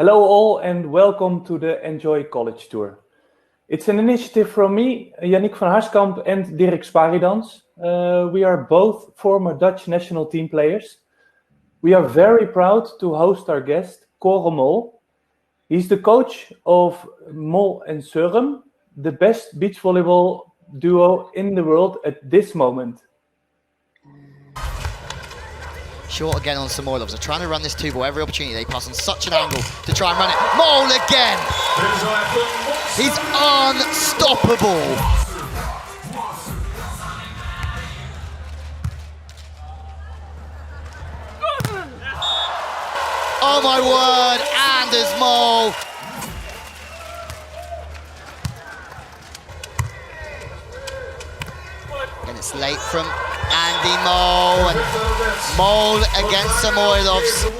Hello all and welcome to the NJOI College Tour. It's an initiative from me, Yannick van Harskamp and Dirk Sparidans. We are both former Dutch national team players. We are very proud to host our guest, Kåre Mol. He's the coach of Mol and Sørum, the best beach volleyball duo in the world at this moment. Short again on Samoilovs. They're trying to run this two ball every opportunity. They pass on such an angle to try and run it. Mol again! He's unstoppable! Oh my word, Anders Mol! And it's late from Andy Mol, and Mol against Samoilovs.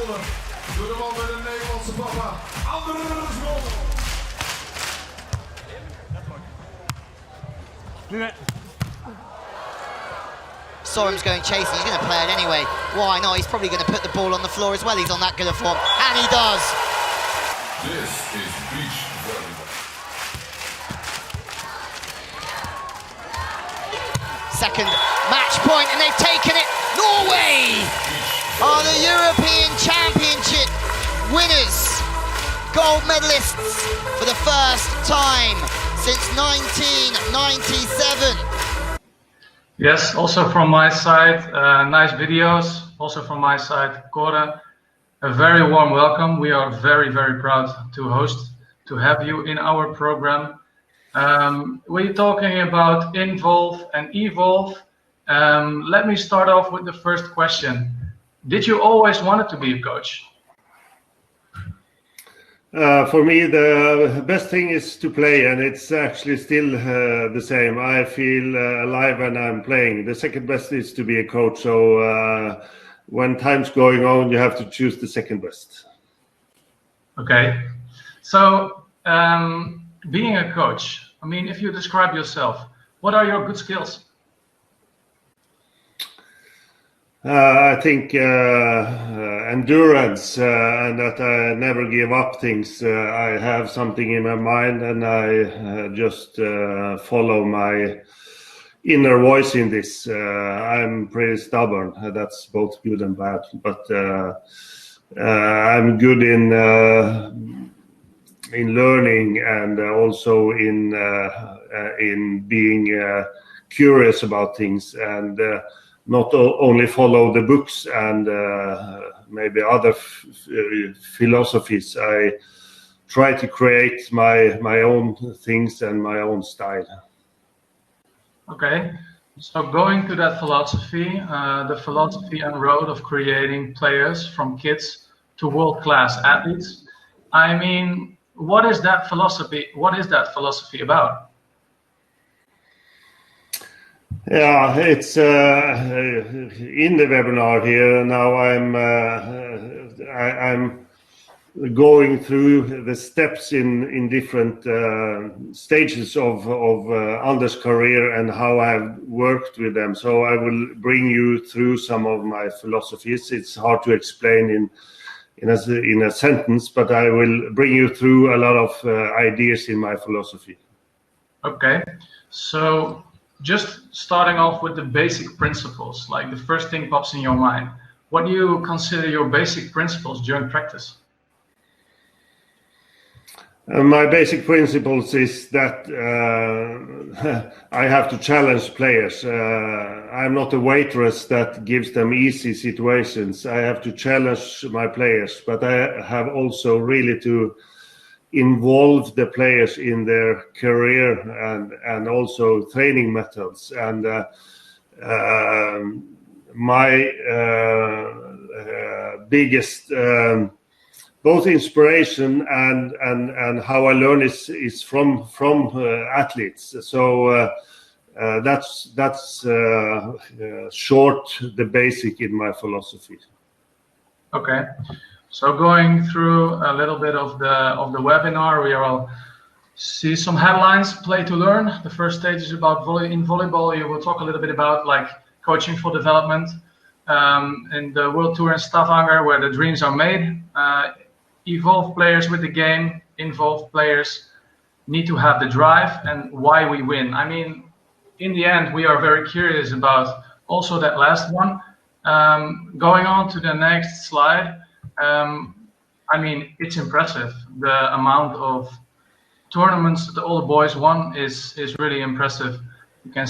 Sørum's going chasing, he's going to play it anyway. Why not? He's probably going to put the ball on the floor as well. He's on that good a form, and he does. This is beach volleyball. Second match point, and they've taken it. Norway are the European Championship winners, gold medalists for the first time since 1997. Yes, also from my side, nice videos. Also from my side, Kåre, a very warm welcome. We are very, very proud to have you in our program. We're talking about involve and evolve. Let me start off with the first question. Did you always want to be a coach? For me, the best thing is to play, and it's actually still the same. I feel alive when I'm playing. The second best is to be a coach. So when time's going on, you have to choose the second best. Okay. So being a coach, I mean, if you describe yourself, what are your good skills? I think endurance and that I never give up things. I have something in my mind and I just follow my inner voice in this. I'm pretty stubborn. That's both good and bad. But I'm good in learning and also in being curious about things and not only follow the books and maybe other philosophies. I try to create my own things and my own style. Okay, so going to that philosophy, the philosophy and road of creating players from kids to world-class athletes. I mean, what is that philosophy? What is that philosophy about? Yeah, it's in the webinar here now. I'm going through the steps in different stages of Anders' career and how I've worked with them. So I will bring you through some of my philosophies. It's hard to explain in a sentence, but I will bring you through a lot of ideas in my philosophy. Okay, so just starting off with the basic principles, like the first thing pops in your mind. What do you consider your basic principles during practice? My basic principles is that I have to challenge players. I'm not a waitress that gives them easy situations. I have to challenge my players, but I have also really to involve the players in their career and also training methods. And my biggest both inspiration and how I learn is from athletes. So that's short the basic in my philosophy. Okay. So going through a little bit of the webinar, we will see some headlines. Play to learn. The first stage is about in volleyball. You will talk a little bit about like coaching for development in the World Tour in Stavanger, where the dreams are made. evolve players with the game, involve players, need to have the drive, and why we win. I mean, in the end, we are very curious about also that last one. Going on to the next slide, I mean, it's impressive. The amount of tournaments that all the boys won is really impressive. You can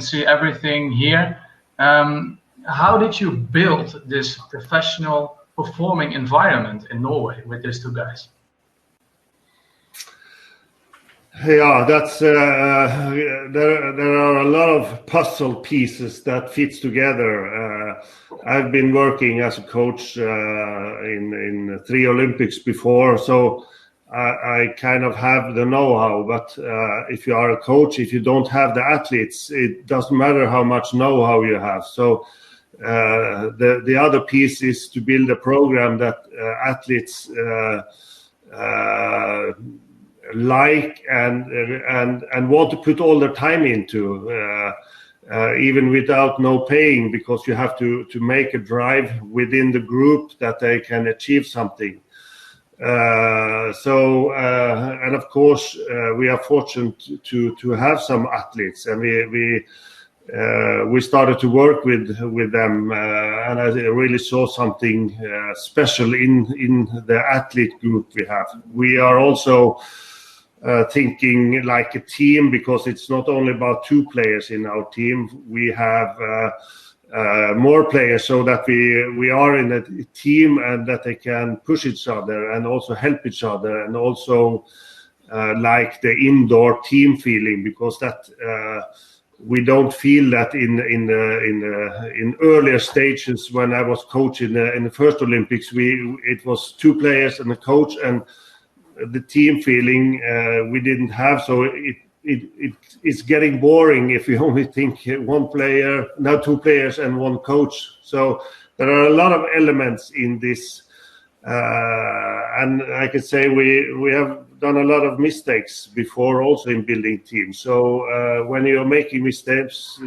see everything here. How did you build this professional performing environment in Norway with these two guys? Yeah, that's there are a lot of puzzle pieces that fits together. I've been working as a coach in 3 Olympics before, so I kind of have the know-how. But if you are a coach, if you don't have the athletes, it doesn't matter how much know-how you have. So the other piece is to build a program that athletes like and want to put all their time into, even without no paying, because you have to make a drive within the group that they can achieve something. And of course we are fortunate to have some athletes, and we started to work with them, and I really saw something special in the athlete group we have. We are also thinking like a team, because it's not only about 2 players in our team. We have more players, so that we are in a team and that they can push each other and also help each other, and also like the indoor team feeling, because that we don't feel that in earlier stages. When I was coaching in the first Olympics, it was 2 players and a coach, and the team feeling we didn't have. So it's getting boring if you only think 1 player, now 2 players and 1 coach. So there are a lot of elements in this, and I can say we have done a lot of mistakes before also in building teams. So when you're making mistakes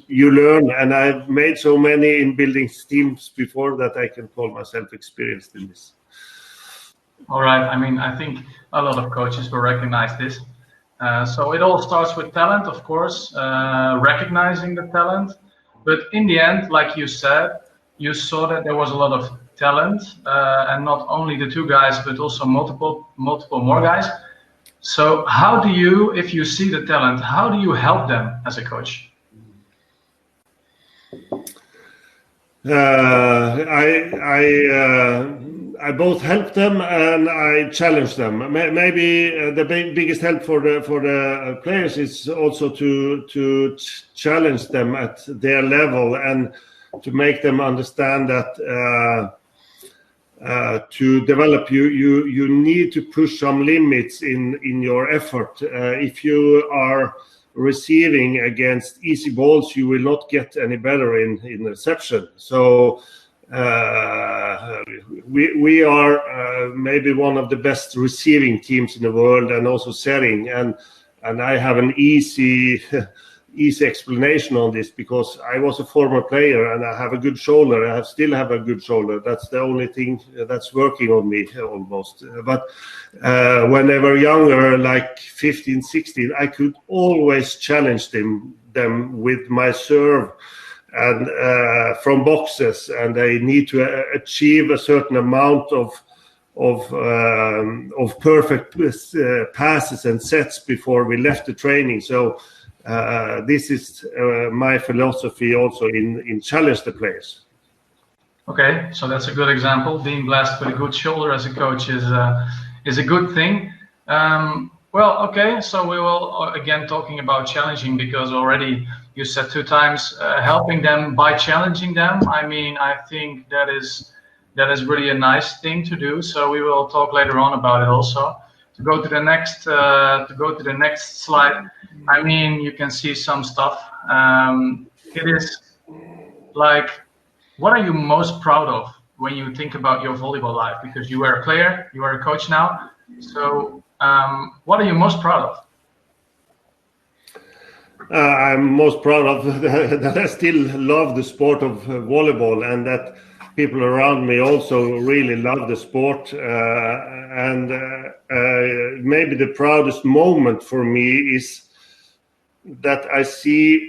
you learn, and I've made so many in building teams before that I can call myself experienced in this. All right. I mean, I think a lot of coaches will recognize this. So it all starts with talent, of course, recognizing the talent. But in the end, like you said, you saw that there was a lot of talent, and not only the 2 guys, but also multiple more guys. So how do you, if you see the talent, how do you help them as a coach? I both help them and I challenge them. Maybe the biggest help for the players is also to challenge them at their level, and to make them understand that to develop you need to push some limits in your effort. If you are receiving against easy balls, you will not get any better in reception. So we are maybe one of the best receiving teams in the world, and also setting, and I have an easy explanation on this, because I was a former player and I have a good shoulder. I still have a good shoulder. That's the only thing that's working on me almost. But when they were younger, like 15, 16, I could always challenge them with my serve and from boxes, and they need to achieve a certain amount of perfect passes and sets before we left the training. So this is my philosophy also in challenge the players. Okay, so that's a good example. Being blessed with a good shoulder as a coach is a good thing. Well, okay, so we will again talking about challenging, because already you said 2 times helping them by challenging them. I mean, I think that is really a nice thing to do. So we will talk later on about it also. To go to the next slide. I mean, you can see some stuff. It is like, what are you most proud of when you think about your volleyball life? Because you were a player, you are a coach now. So what are you most proud of? I'm most proud of that I still love the sport of volleyball, and that people around me also really love the sport, and maybe the proudest moment for me is that I see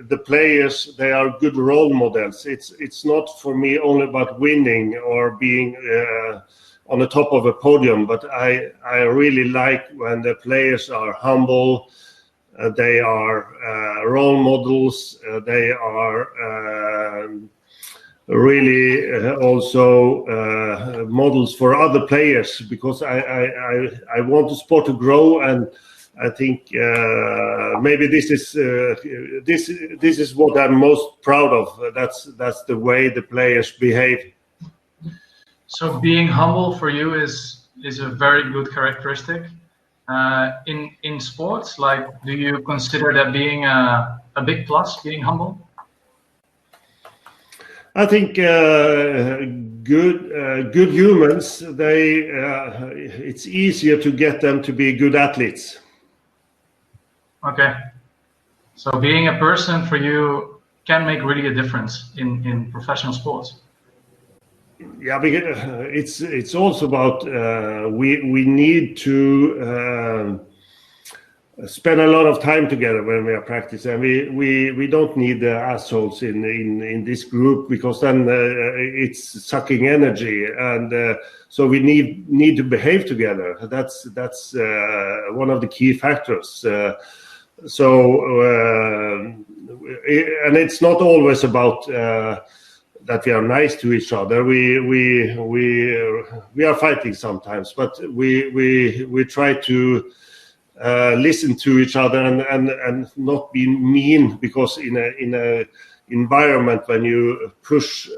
the players, they are good role models. It's not for me only about winning or being on the top of a podium, but I really like when the players are humble, they are role models, they are really also models for other players, because I want the sport to grow, and I think maybe this is what I'm most proud of. That's the way the players behave. So being humble for you is a very good characteristic in sports. Like, do you consider that being a big plus, being humble? I think good humans, it's easier to get them to be good athletes. Okay, so being a person for you can make really a difference in professional sports. Yeah, because it's also about we need to spend a lot of time together when we are practicing. We don't need the assholes in this group, because then it's sucking energy, and so we need to behave together. That's one of the key factors. And it's not always about that we are nice to each other. We are fighting sometimes, but we try to listen to each other and not be mean, because in a environment when you push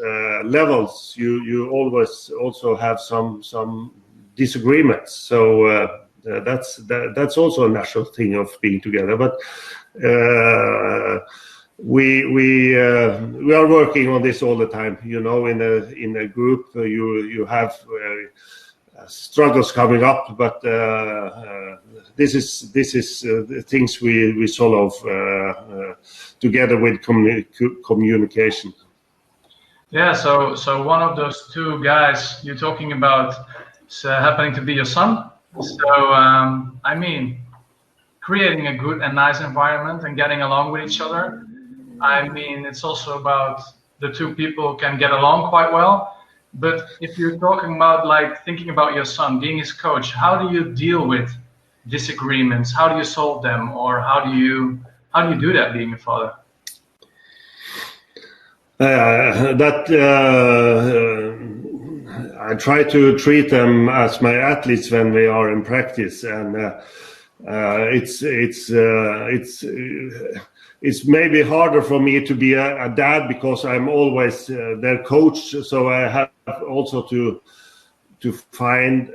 levels, you always also have some disagreements. So that's also a natural thing of being together. But we are working on this all the time. You know, in a group, you have struggles coming up, but this is the things we solve together with communication. Yeah. So one of those two guys you're talking about is happening to be your son. So I mean, creating a good and nice environment and getting along with each other. I mean, it's also about the two people can get along quite well. But if you're talking about, like, thinking about your son, being his coach, how do you deal with disagreements? How do you solve them, or how do you do that being a father? I try to treat them as my athletes when we are in practice, and it's maybe harder for me to be a dad, because I'm always their coach. So I have also to find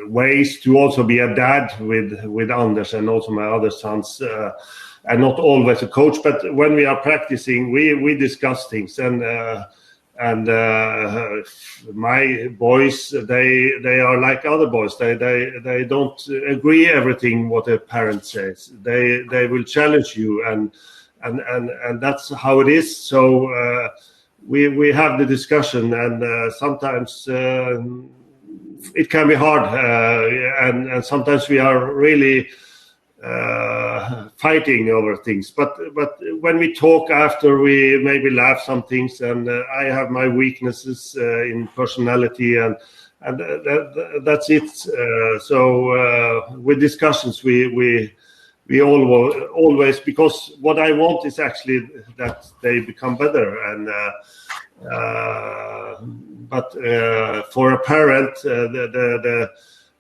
ways to also be a dad with Anders and also my other sons, and not always a coach. But when we are practicing, we discuss things, and my boys, they are like other boys. They don't agree everything what a parent says. They will challenge you, and that's how it is. So we have the discussion, and sometimes it can be hard, and sometimes we are really fighting over things, but when we talk after, we maybe laugh some things, and I have my weaknesses in personality, and that's it. So with discussions, we always, because what I want is actually that they become better, and but for a parent, the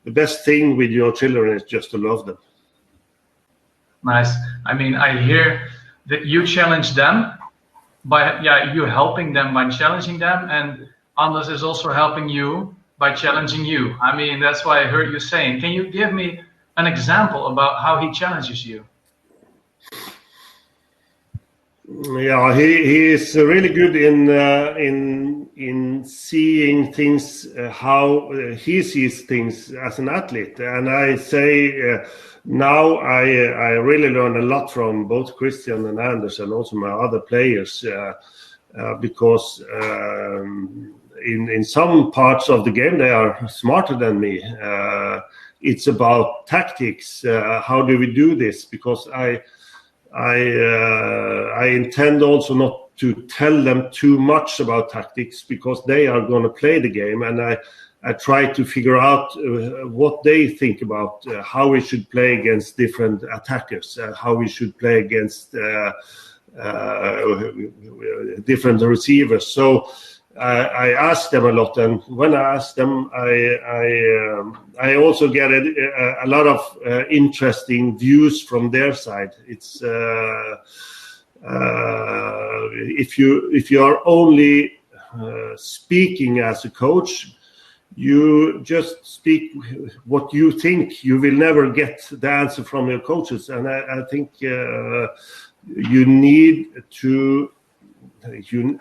best thing with your children is just to love them. Nice. I mean, I hear that you challenge them by, you helping them by challenging them, and Anders is also helping you by challenging you. I mean, that's why I heard you saying. Can you give me an example about how he challenges you? Yeah, he is really good in seeing things how he sees things as an athlete, and I say now I really learn a lot from both Christian and Anders and also my other players because in some parts of the game they are smarter than me. It's about tactics. How do we do this? Because I intend also not to tell them too much about tactics because they are going to play the game, and I try to figure out what they think about how we should play against different attackers, how we should play against different receivers. So I ask them a lot, and when I ask them, I also get a lot of interesting views from their side. It's if you are only speaking as a coach, you just speak what you think. You will never get the answer from your coaches, and I think you need to.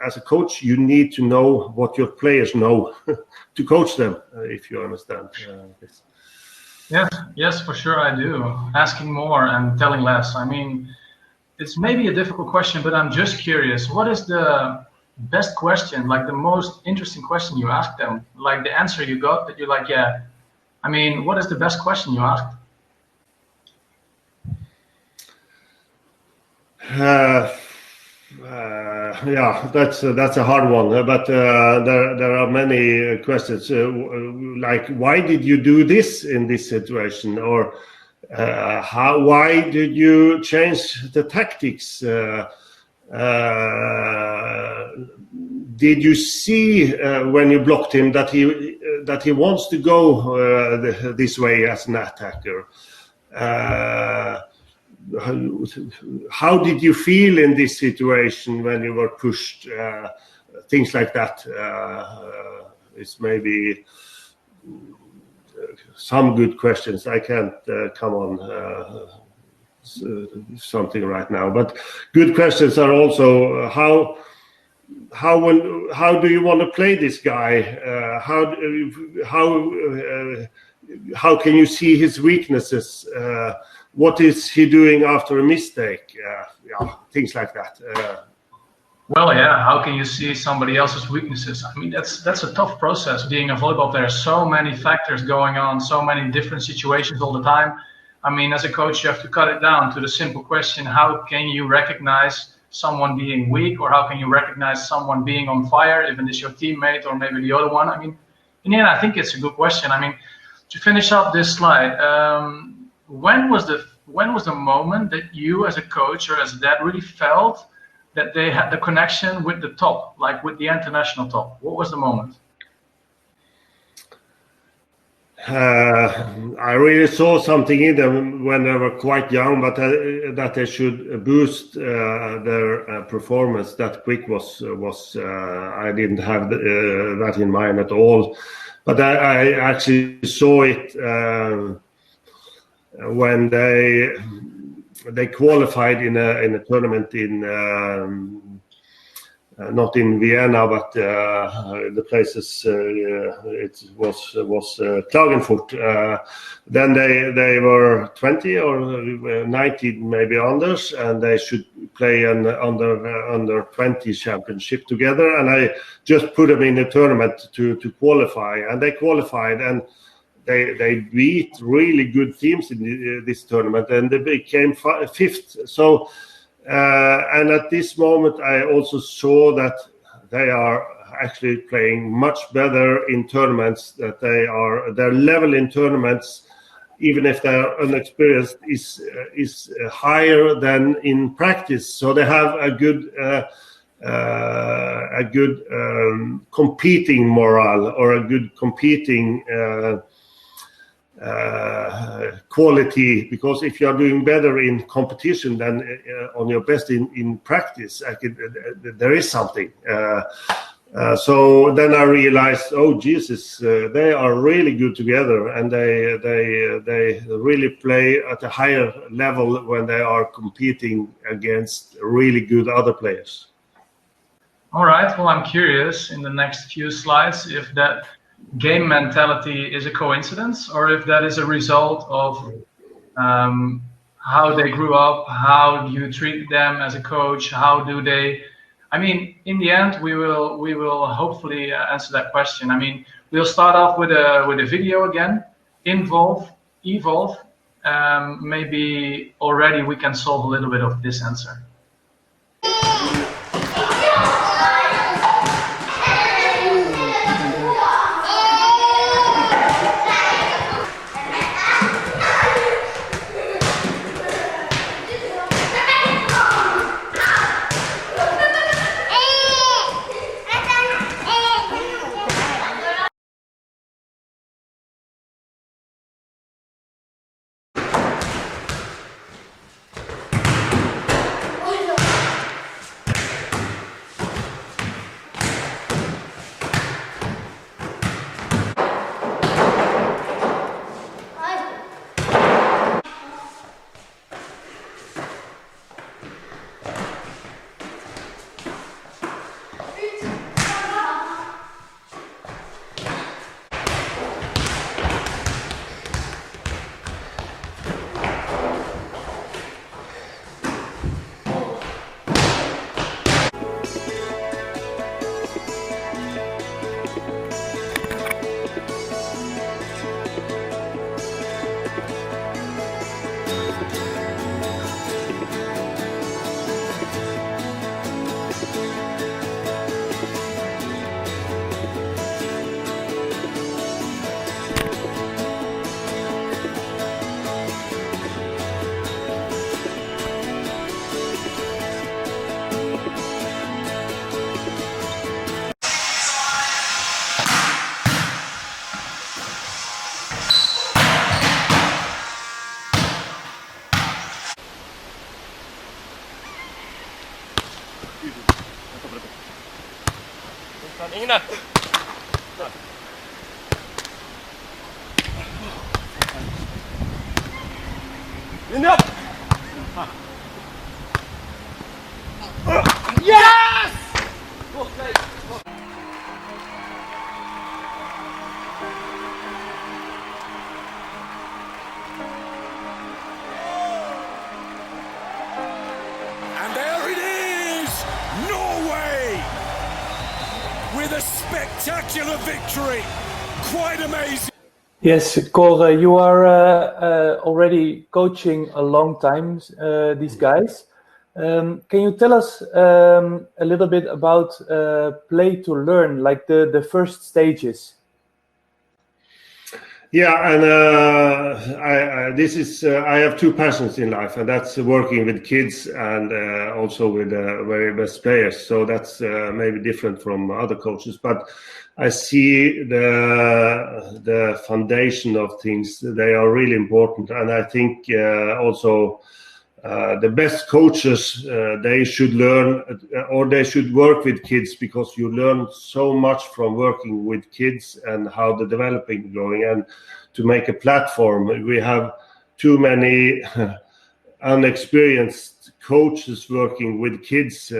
As a coach, you need to know what your players know to coach them, if you understand this. Yes, for sure I do. Asking more and telling less. I mean, it's maybe a difficult question, but I'm just curious. What is the best question, like the most interesting question you asked them? Like the answer you got that you're like, yeah. I mean, what is the best question you asked? Yeah, that's a hard one, but there are many questions like why did you do this in this situation, or why did you change the tactics? Did you see when you blocked him that he wants to go this way as an attacker? How did you feel in this situation when you were pushed? Things like that. It's maybe some good questions. I can't come on something right now, but good questions are also how do you want to play this guy? How can you see his weaknesses? What is he doing after a mistake? Things like that. Well, yeah. How can you see somebody else's weaknesses? I mean, that's a tough process. Being a volleyball player, so many factors going on, so many different situations all the time. I mean, as a coach, you have to cut it down to the simple question: how can you recognize someone being weak, or how can you recognize someone being on fire, even it's your teammate or maybe the other one? I mean, in the end, I think it's a good question. I mean, to finish up this slide. When was the moment that you as a coach or as a dad really felt that they had the connection with the top, like with the international top? What was the moment? I really saw something in them when they were quite young, but that they should boost their performance that quick was I didn't have that in mind at all. But I actually saw it when they qualified in a tournament in not in Vienna, but the places it was Klagenfurt. Then they were 20 or 19 maybe unders, and they should play an under 20 championship together. And I just put them in a tournament to qualify, and they qualified, and they beat really good teams in this tournament, and they became fifth. So. And at this moment, I also saw that they are actually playing much better in tournaments. That their level in tournaments, even if they are unexperienced, is higher than in practice. So they have a good competing morale, or a good competing. Quality, because if you are doing better in competition than on your best in practice, there is something. So then I realized, oh Jesus, they are really good together, and they really play at a higher level when they are competing against really good other players. All right. Well, I'm curious in the next few slides if that game mentality is a coincidence or if that is a result of how they grew up, how you treat them as a coach, how do they. I mean, in the end, we will hopefully answer that question. I mean, we'll start off with a video again. Evolve. Maybe already we can solve a little bit of this answer. Yes! And there it is! Norway! With a spectacular victory! Quite amazing! Yes, Kåre, you are already coaching a long time, these guys. Can you tell us a little bit about play to learn, like the first stages? Yeah, and I have two passions in life, and that's working with kids and also with very best players. So that's maybe different from other coaches, but I see the foundation of things. They are really important, and I think also the best coaches they should learn or they should work with kids, because you learn so much from working with kids and how the developing is going. And to make a platform, we have too many unexperienced coaches working with kids.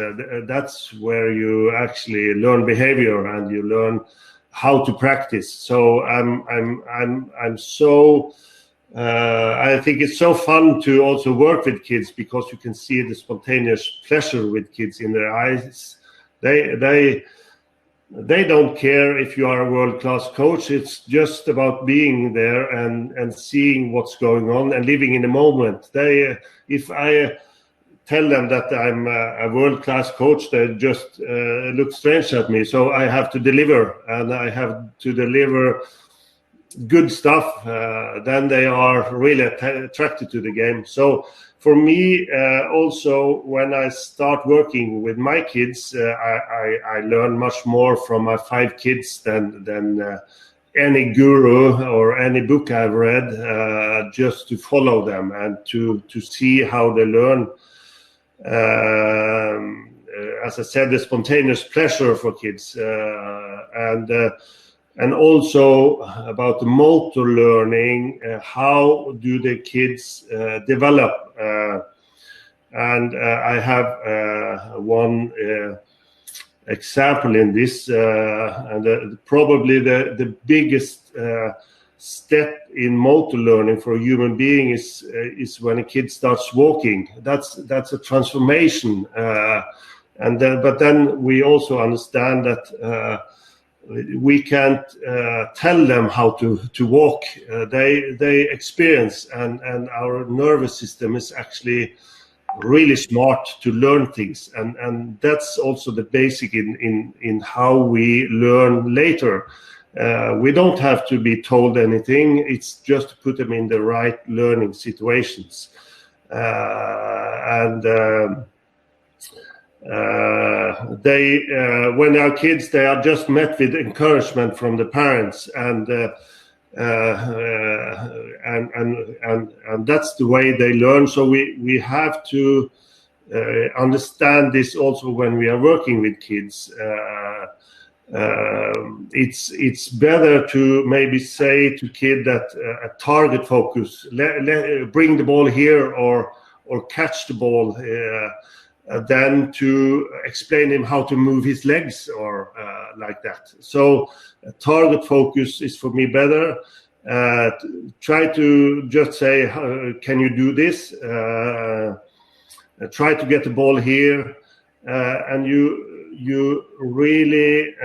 That's where you actually learn behavior and you learn how to practice. So I'm so I think it's so fun to also work with kids, because you can see the spontaneous pleasure with kids in their eyes. They don't care if you are a world-class coach. It's just about being there and seeing what's going on and living in the moment. If I tell them that I'm a world-class coach, they just look strange at me. So I have to deliver, and I have to deliver good stuff. Then they are really attracted to the game. So for me, also when I start working with my kids, I learn much more from my 5 kids than any guru or any book I've read, just to follow them and to see how they learn. as I said, the spontaneous pleasure for kids, and also about the motor learning. How do the kids develop? And I have one example in this, and probably the biggest step in motor learning for a human being is when a kid starts walking. That's a transformation, but then we also understand that we can't tell them how to walk. They experience, and our nervous system is actually really smart to learn things, and that's also the basic in how we learn later. We don't have to be told anything. It's just to put them in the right learning situations. When they are kids, they are just met with encouragement from the parents, and that's the way they learn. So we have to understand this also when we are working with kids. It's better to maybe say to kid that a target focus, bring the ball here or catch the ball, than to explain him how to move his legs or like that. So target focus is for me better. Try to just say, can you do this? Try to get the ball here, and you really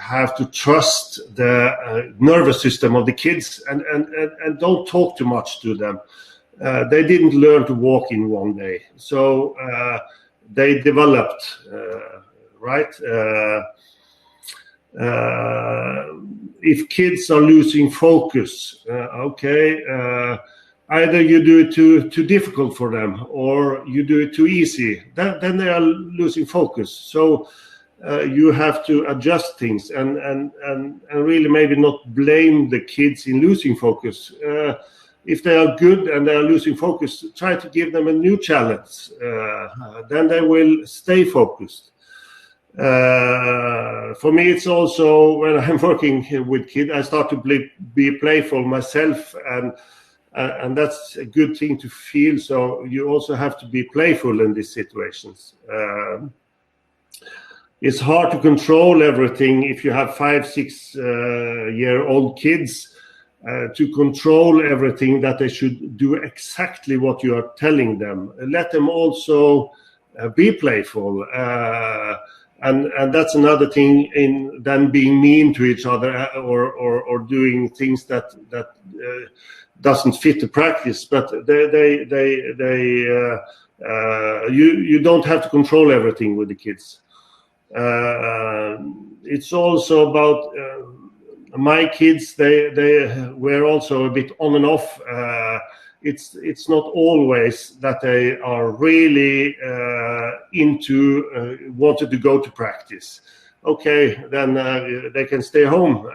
have to trust the nervous system of the kids, and don't talk too much to them. They didn't learn to walk in one day, so they developed, right? If kids are losing focus, either you do it too difficult for them, or you do it too easy. Then they are losing focus. So you have to adjust things, and really maybe not blame the kids in losing focus. If they are good and they are losing focus, try to give them a new challenge. Then they will stay focused. For me, it's also when I'm working with kids, I start to be playful myself, and that's a good thing to feel. So you also have to be playful in these situations. It's hard to control everything if you have 5-6-year-old kids. To control everything, that they should do exactly what you are telling them. Let them also be playful, and that's another thing in than being mean to each other or doing things that doesn't fit the practice. But you don't have to control everything with the kids. It's also about my kids. They were also a bit on and off. It's not always that they are really into wanted to go to practice. Okay, then they can stay home.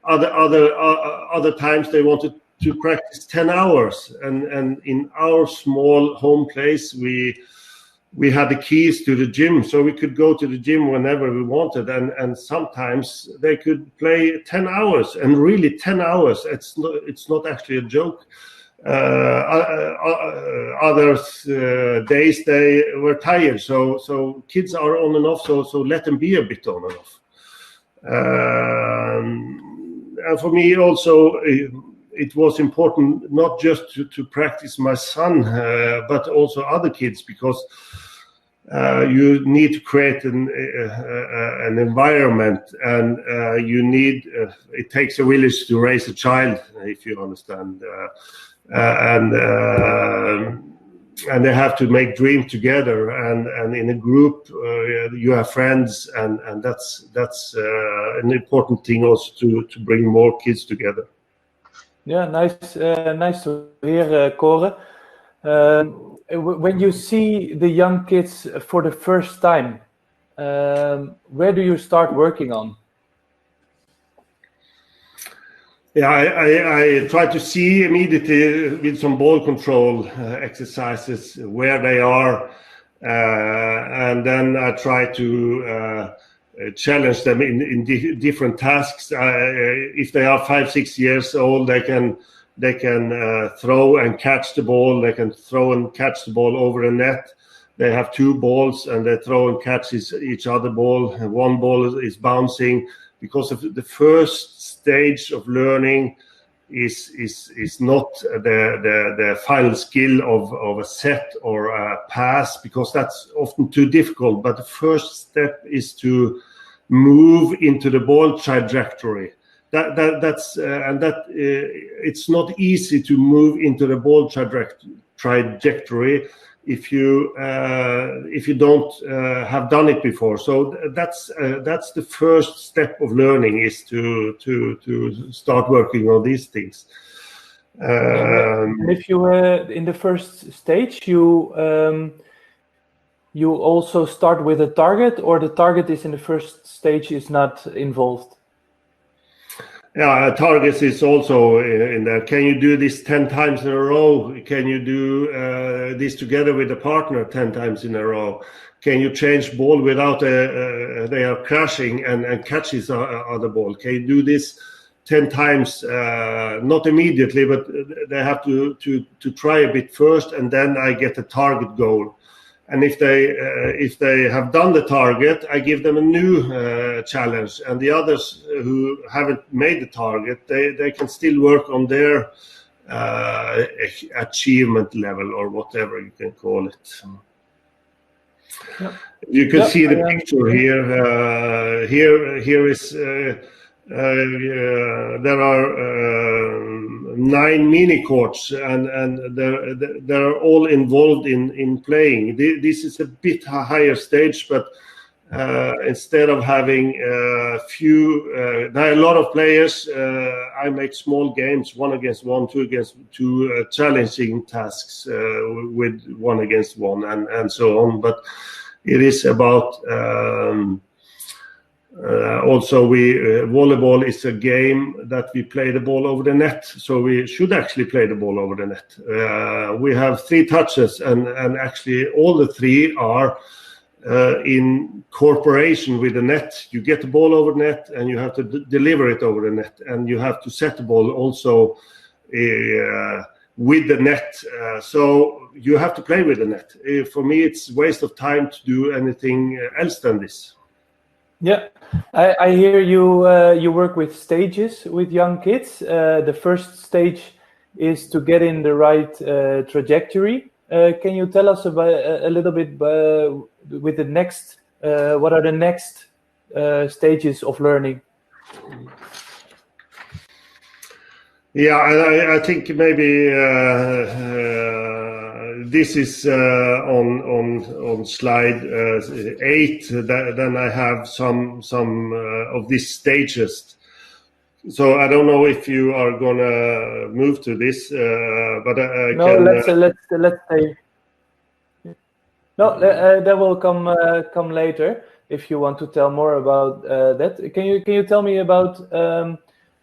Other times they wanted to practice 10 hours, and in our small home place we had the keys to the gym, so we could go to the gym whenever we wanted, and sometimes they could play 10 hours, and really 10 hours. It's not actually a joke. Others days they were tired, so kids are on and off, so let them be a bit on and off. And for me also, it was important not just to practice my son, but also other kids, because you need to create an environment, and you need. It takes a village to raise a child, if you understand, and they have to make dreams together, and in a group you have friends, and that's an important thing also to bring more kids together. Yeah, nice to hear, Kåre. When you see the young kids for the first time, where do you start working on? Yeah, I try to see immediately with some ball control exercises where they are. and then I try to challenge them in different tasks. If they are 5-6 years old, they can throw and catch the ball. They can throw and catch the ball over the net. They have 2 balls and they throw and catch each other ball. And 1 ball is bouncing, because of the first stage of learning is not the final skill of a set or a pass, because that's often too difficult. But the first step is to move into the ball trajectory. It's not easy to move into the ball trajectory if you don't have done it before. So that's the first step of learning, is to start working on these things. And if you in the first stage, you also start with a target, or the target is in the first stage is not involved? Yeah, targets is also in there. Can you do this 10 times in a row? Can you do this together with a partner 10 times in a row? Can you change ball without they are crashing and catches other ball? Can you do this 10 times? Not immediately, but they have to try a bit first, and then I get a target goal. And if they have done the target, I give them a new challenge. And the others who haven't made the target, they can still work on their achievement level, or whatever you can call it. Yep. You can see the picture here. Here is there are 9 mini courts, and they're all involved in playing. This is a bit higher stage, but instead of having there are a lot of players, I make small games, 1 against 1, 2 against 2, challenging tasks with 1 against 1, and so on. But it is about also volleyball is a game that we play the ball over the net, so we should actually play the ball over the net. We have 3 touches, and actually all the 3 are in cooperation with the net. You get the ball over the net, and you have to deliver it over the net, and you have to set the ball also with the net. So you have to play with the net. For me, it's a waste of time to do anything else than this. Yeah, I hear you work with stages with young kids. The first stage is to get in the right trajectory. Can you tell us about a little bit with the next? What are the next stages of learning? Yeah, I think maybe this is on slide 8. Then I have some of these stages. So I don't know if you are gonna move to this, but I can. Let's say. No, that will come later if you want to tell more about that. Can you tell me about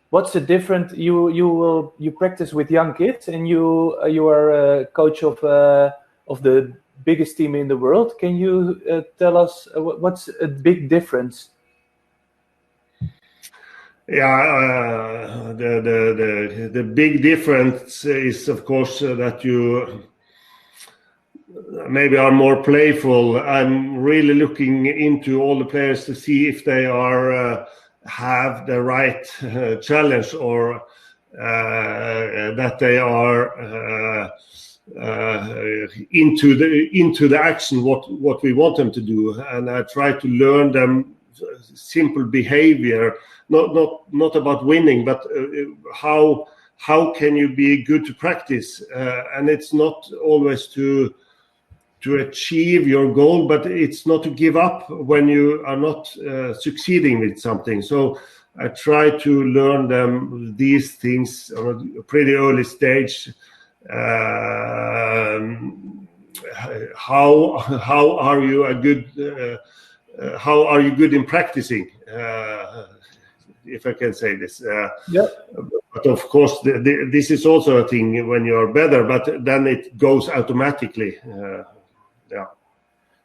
what's the difference? You practice with young kids, and you are a coach of the biggest team in the world. Can you tell us what's a big difference? Yeah, the big difference is, of course, that you maybe are more playful. I'm really looking into all the players to see if they are have the right challenge, or that they are into the action what we want them to do. And I try to learn them simple behavior, not about winning, but how can you be good to practice, and it's not always to achieve your goal, but it's not to give up when you are not succeeding with something. So I try to learn them these things on a pretty early stage. How are you good in practicing? If I can say this. Yeah. But of course, this is also a thing when you are better, but then it goes automatically. Yeah.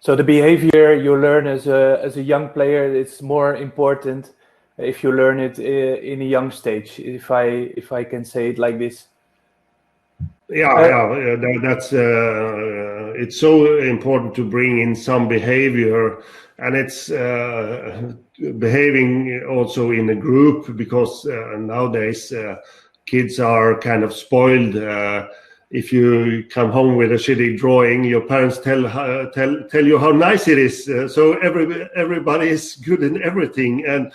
So the behavior you learn as a young player, it's more important if you learn it in a young stage, if I can say it like this. That's it's so important to bring in some behavior, and it's behaving also in a group, because nowadays kids are kind of spoiled. If you come home with a shitty drawing, your parents tell you how nice it is. So everybody is good in everything, and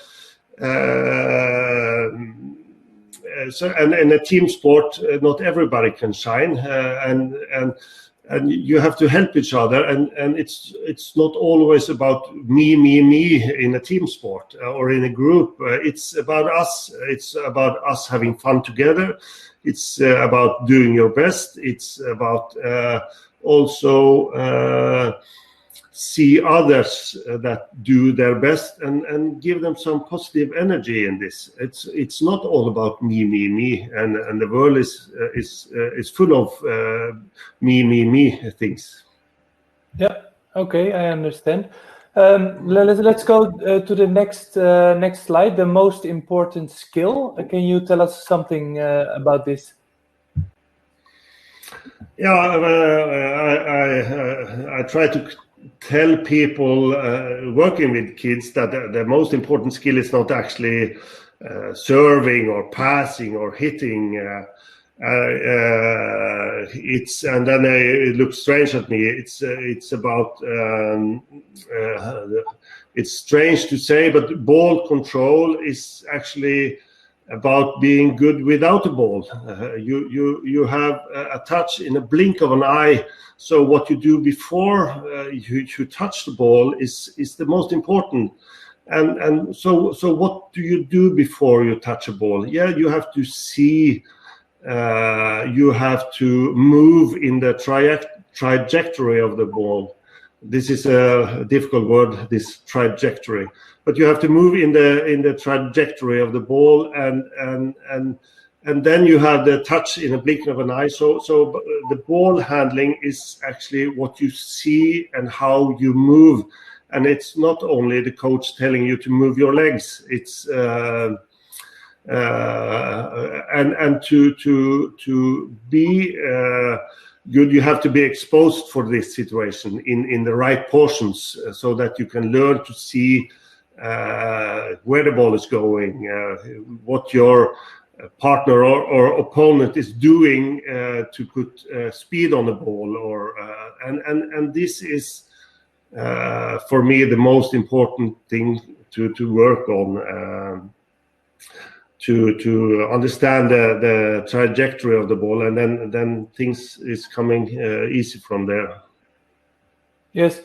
so in a team sport, not everybody can shine, and you have to help each other, and it's not always about me in a team sport or in a group. It's about us. It's about us having fun together. It's about doing your best. It's about also see others that do their best, and give them some positive energy in this. It's not all about me, and the world is full of me things. Yeah. Okay, I understand. Let's go to the next slide. The most important skill. Can you tell us something about this? Yeah, I try to tell people working with kids that the most important skill is not actually serving or passing or hitting. It's, and then it looks strange at me. It's about it's strange to say, but ball control is actually about being good without a ball. You have a touch in a blink of an eye. So what you do before you touch the ball is the most important. And so what do you do before you touch a ball? Yeah, you have to see. You have to move in the trajectory of the ball. This is a difficult word, this trajectory. But you have to move in the trajectory of the ball, and then you have the touch in a blink of an eye. So the ball handling is actually what you see and how you move, and it's not only the coach telling you to move your legs. It's and to be good, you have to be exposed for this situation in the right portions, so that you can learn to see where the ball is going, what your partner or opponent is doing to put speed on the ball, or and this is for me the most important thing to work on, to understand the trajectory of the ball, and then things is coming easy from there. Yes.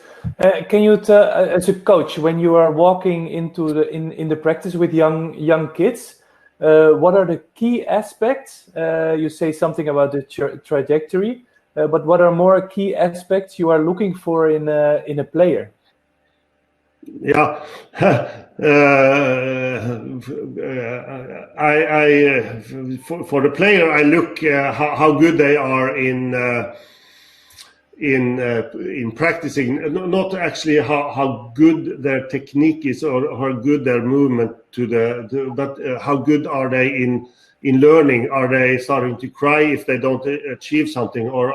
Can you tell, as a coach, when you are walking into in the practice with young kids, what are the key aspects? You say something about the trajectory, but what are more key aspects you are looking for in a player? Yeah, for the player, I look how good they are in practicing, not actually how good their technique is or how good their movement but how good are they in learning. Are they starting to cry if they don't achieve something, or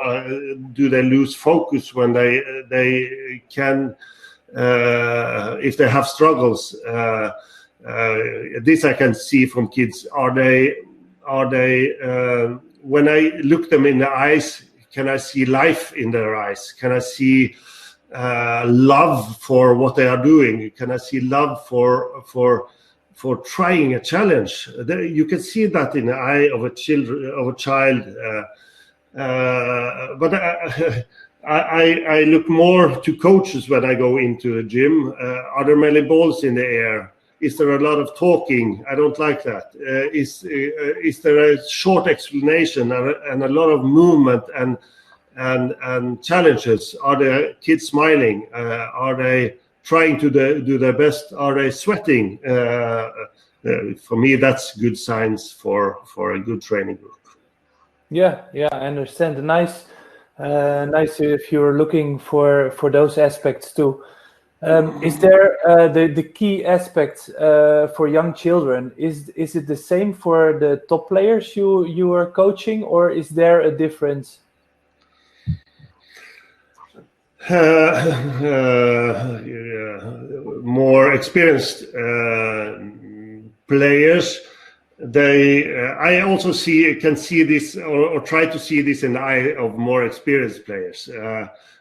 do they lose focus when they can? If they have struggles, this I can see from kids. Are they when I look them in the eyes, can I see life in their eyes? Can I see love for what they are doing? Can I see love for trying a challenge? You can see that in the eye of a child. But I look more to coaches when I go into a gym. Are there many balls in the air? Is there a lot of talking? I don't like that. Is there a short explanation and a lot of movement and challenges? Are the kids smiling? Are they trying to do their best? Are they sweating? For me, that's good signs for a good training group. Yeah, I understand. Nice if you're looking for those aspects too. Is there the key aspects for young children? Is it the same for the top players you are coaching, or is there a difference? More experienced players, I also can see this or try to see this in the eye of more experienced players.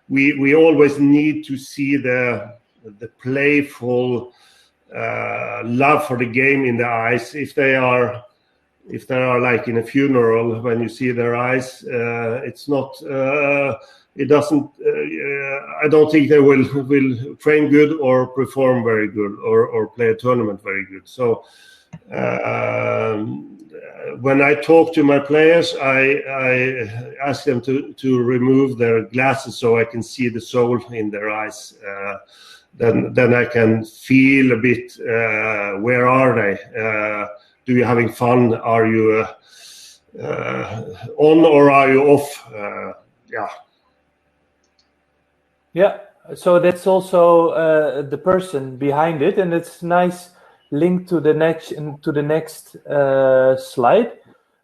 We always need to see the playful love for the game in the eyes. If they are like in a funeral, when you see their eyes, it's not. It doesn't. I don't think they will train good or perform very good or play a tournament very good. So when I talk to my players, I ask them to remove their glasses so I can see the soul in their eyes. Then I can feel a bit. Where are they? Do you having fun? Are you on or are you off? Yeah. Yeah, so that's also the person behind it, and it's nice link to the next slide.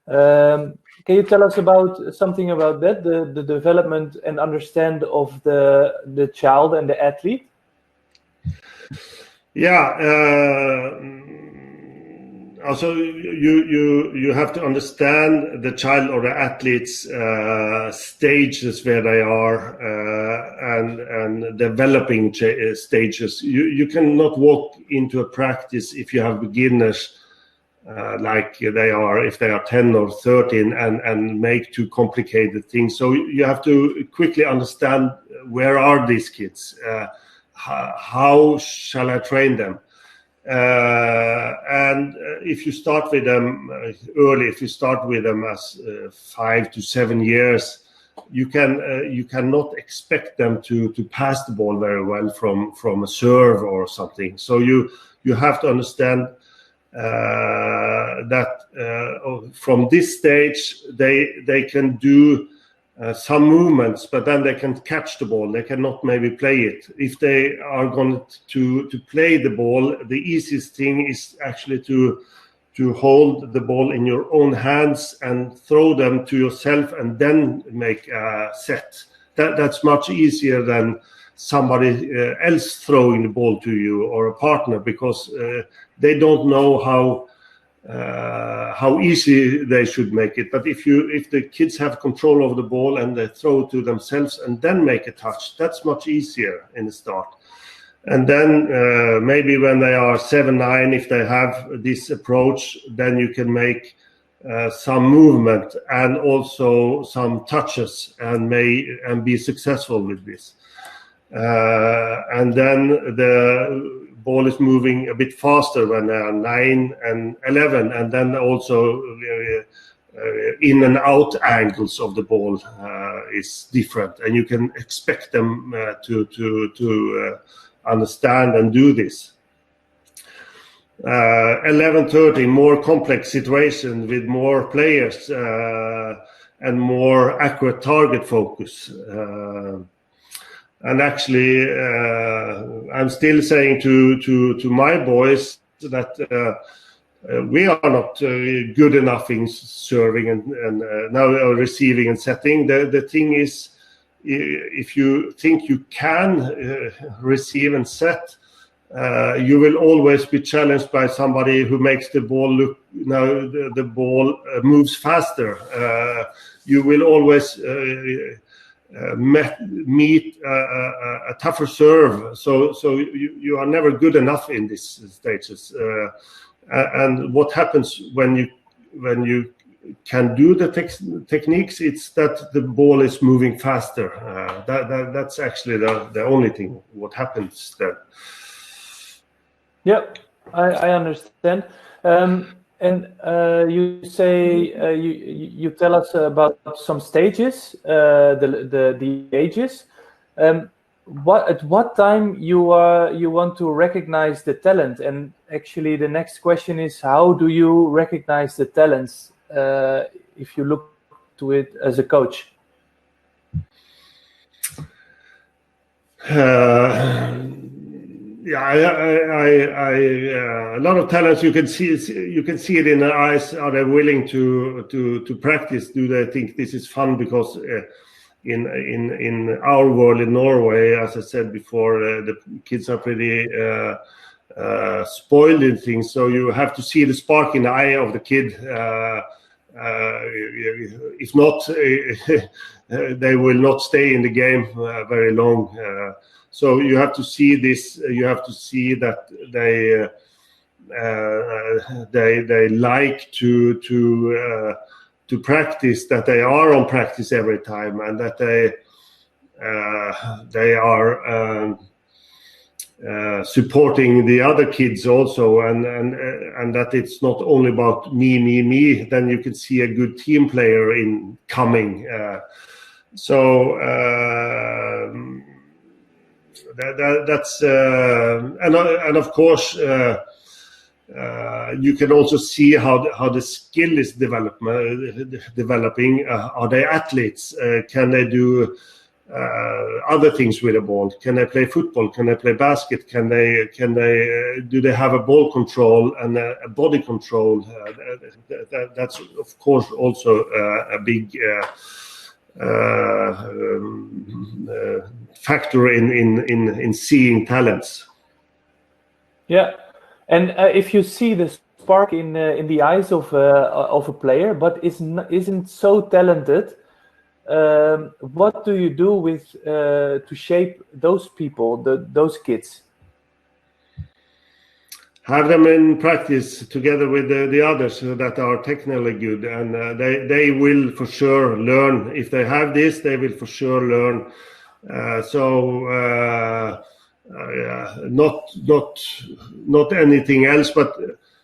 Can you tell us about something about that, the development and understand of the child and the athlete? Yeah. Also, you have to understand the child or the athlete's stages where they are and developing stages. You cannot walk into a practice if you have beginners like they are, if they are 10 or 13, and make too complicated things. So you have to quickly understand, where are these kids? How shall I train them? And if you start with them early, if you start with them as 5 to 7 years, you cannot expect them to pass the ball very well from a serve or something. So you have to understand that from this stage they can do some movements, but then they can catch the ball. They cannot maybe play it. If they are going to play the ball, the easiest thing is actually to hold the ball in your own hands and throw them to yourself and then make a set. That's much easier than somebody else throwing the ball to you or a partner, because they don't know how easy they should make it. But if the kids have control over the ball and they throw it to themselves and then make a touch, that's much easier in the start. And then maybe when they are 7, 9, if they have this approach, then you can make some movement and also some touches and be successful with this. And then the ball is moving a bit faster when they are 9 and 11, and then also in and out angles of the ball is different, and you can expect them to understand and do this. 11, 13, more complex situation with more players and more accurate target focus. And actually, I'm still saying to my boys that we are not good enough in serving and now receiving and setting. The thing is, if you think you can receive and set, you will always be challenged by somebody who makes the ball look. Now the ball moves faster. You will always meet a tougher serve, so you are never good enough in these stages. And what happens when you can do the techniques? It's that the ball is moving faster. That's actually the only thing what happens then. Yeah, I understand. And you say you tell us about some stages, the ages. At what time you want to recognize the talent? And actually, the next question is, how do you recognize the talents if you look to it as a coach? Yeah, a lot of talents you can see it in their eyes. Are they willing to practice? Do they think this is fun? Because in our world in Norway, as I said before, the kids are pretty spoiled in things. So you have to see the spark in the eye of the kid. If not, they will not stay in the game very long. So you have to see this. You have to see that they like to practice. That they are on practice every time, and that they are supporting the other kids also, and that it's not only about me. Then you can see a good team player in coming. That's and of course you can also see how the skill is developing. Are they athletes? Can they do other things with the ball? Can they play football? Can they play basket? Do they have a ball control and a body control? That's of course also a big factor in seeing talents. Yeah, and if you see the spark in the eyes of a player, but isn't so talented, what do you do with to shape those people, those kids? Have them in practice together with the others that are technically good, and they will for sure learn. If they have this, they will for sure learn. Not anything else, but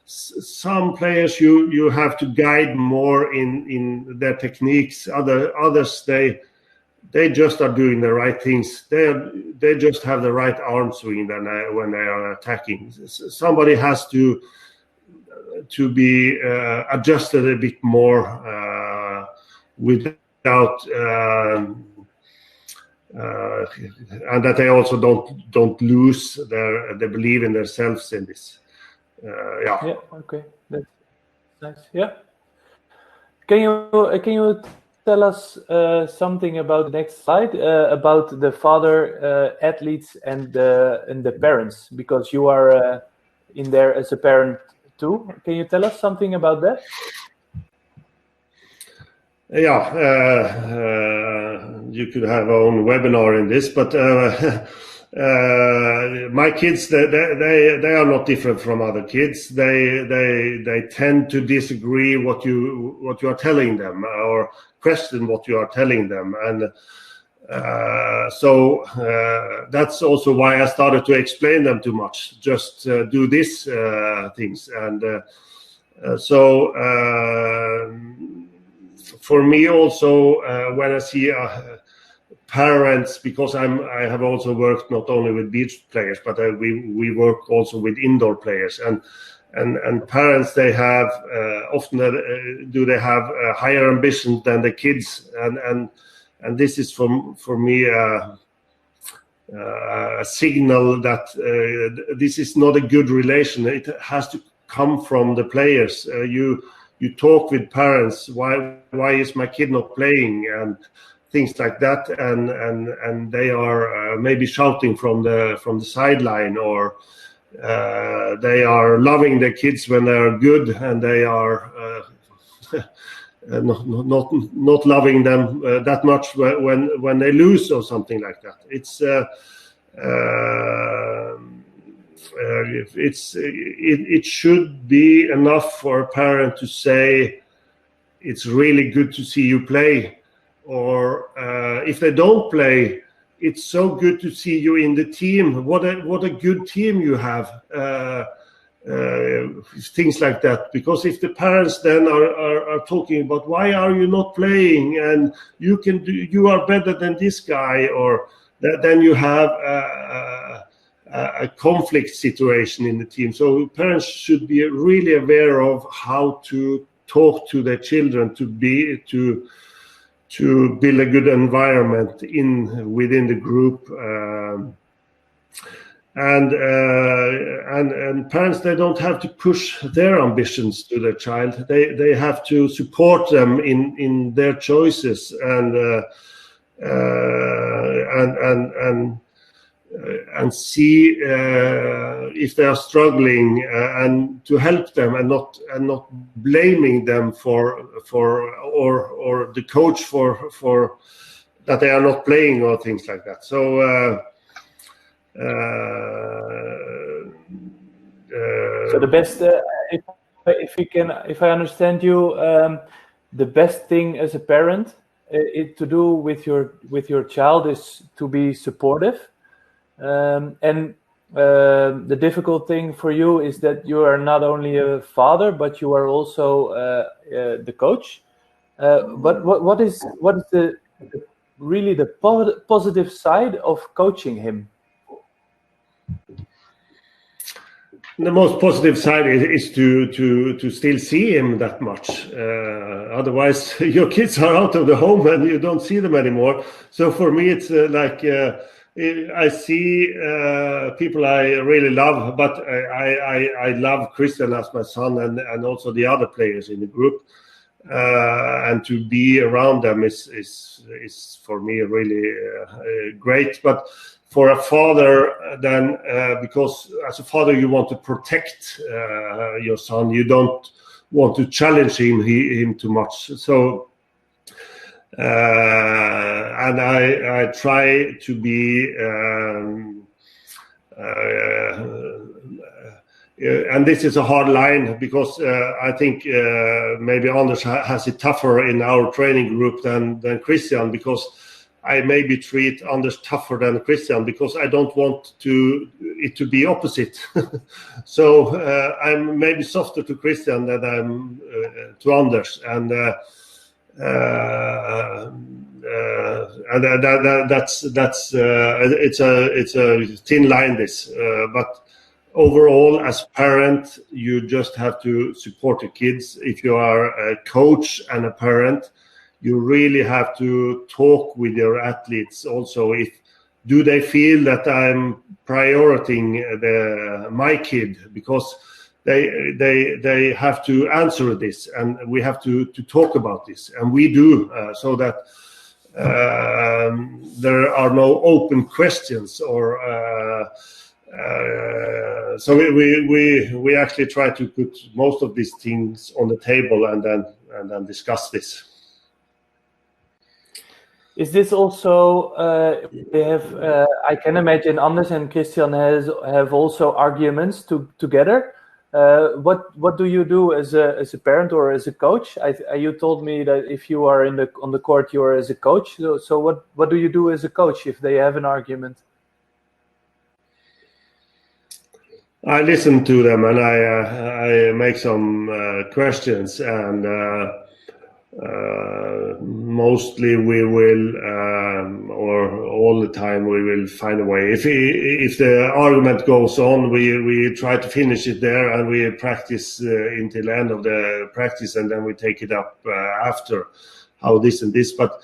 some players you have to guide more in their techniques. Others they just are doing the right things. They just have the right arm swing when they are attacking. Somebody has to be adjusted a bit more without and that they also don't lose they believe in themselves in this. Yeah. Okay. That's nice. Yeah. Can you tell us something about the next slide about the father athletes and the parents, because you are in there as a parent too. Can you tell us something about that? Yeah, you could have our own webinar in this, but my kids they are not different from other kids. They tend to disagree what you are telling them or question what you are telling them, and so that's also why I started to explain them too much. Just do this things, and so for me also when I see parents, because I have also worked not only with beach players, but we work also with indoor players, and parents, they have often they have a higher ambition than the kids, and this is for me a signal that this is not a good relation. It has to come from the players. You talk with parents, why is my kid not playing, and things like that, and they are maybe shouting from the sideline, or they are loving their kids when they are good, and they are not loving them that much when they lose or something like that. It should be enough for a parent to say it's really good to see you play, or if they don't play, it's so good to see you in the team. What a good team you have. Things like that. Because if the parents then are talking about why are you not playing, and you are better than this guy, or then you have a conflict situation in the team. So parents should be really aware of how to talk to their children to to build a good environment within the group. And parents, they don't have to push their ambitions to their child. They have to support them in their choices and see if they are struggling, and to help them, and not blaming them for or the coach for that they are not playing or things like that. So the best, if I understand you, the best thing as a parent to do with your child is to be supportive. And the difficult thing for you is that you are not only a father, but you are also the coach. But what is the really the positive side of coaching him? The most positive side is to still see him that much. Otherwise, your kids are out of the home and you don't see them anymore. So for me, it's I see people I really love, but I love Christian as my son, and also the other players in the group. And to be around them is for me really great. But for a father, then because as a father you want to protect your son, you don't want to challenge him too much. So and I try to be and this is a hard line, because I think maybe Anders has it tougher in our training group than Christian, because I maybe treat Anders tougher than Christian, because I don't want it to be opposite. So I'm maybe softer to Christian than I'm to Anders, and that's it's a thin line, this, but overall, as parent, you just have to support the kids. If you are a coach and a parent, you really have to talk with your athletes also. Do they feel that I'm prioritizing my kid, because they have to answer this, and we have to talk about this, and we do, so that there are no open questions, or so we actually try to put most of these things on the table and then discuss this. Is this also they have? I can imagine Anders and Christian have also arguments together. What do you do as a parent or as a coach? You told me that if you are on the court, you are as a coach. So what do you do as a coach if they have an argument? I listen to them, and I make some questions, and mostly we will, or all the time, we will find a way. If the argument goes on, we try to finish it there, and we practice until the end of the practice, and then we take it up after, how this and this. But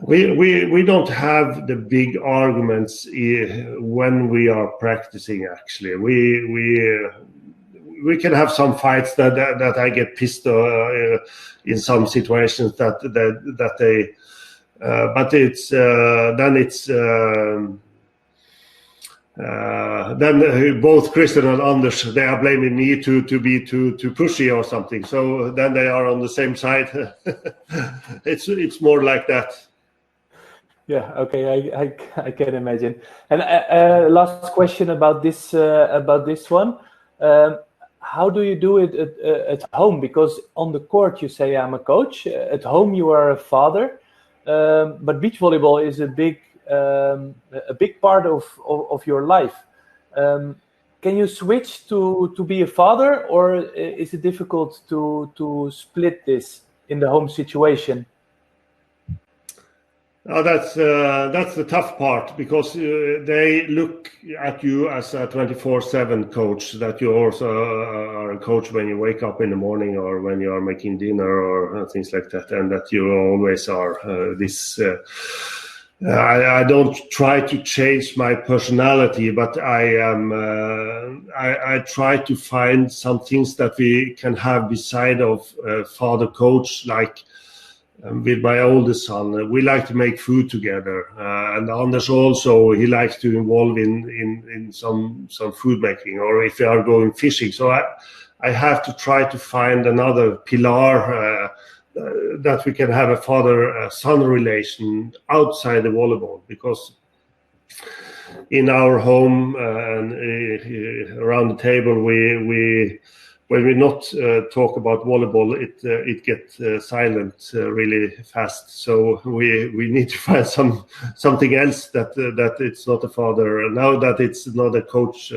we don't have the big arguments when we are practicing. Actually, we can have some fights that I get pissed in some situations that they, but it's then both Christian and Anders, they are blaming me to be too pushy or something. So then they are on the same side. It's more like that. Yeah, okay, I can imagine. And last question about this one. How do you do it at home? Because on the court you say I'm a coach. At home you are a father. But beach volleyball is a big part of your life. Can you switch to be a father, or is it difficult to split this in the home situation? That's the tough part, because they look at you as a 24/7 coach, that you also are a coach when you wake up in the morning or when you are making dinner or things like that, and that you always are I don't try to change my personality, but I try to find some things that we can have beside of father coach, like with my oldest son. We like to make food together, and Anders also, he likes to involve in some food making, or if we are going fishing. So I have to try to find another pillar that we can have a father-son relation outside the volleyball, because in our home and around the table, we when we not talk about volleyball, it gets silent really fast. So we need to find something else that it's not a father, now that it's not a coach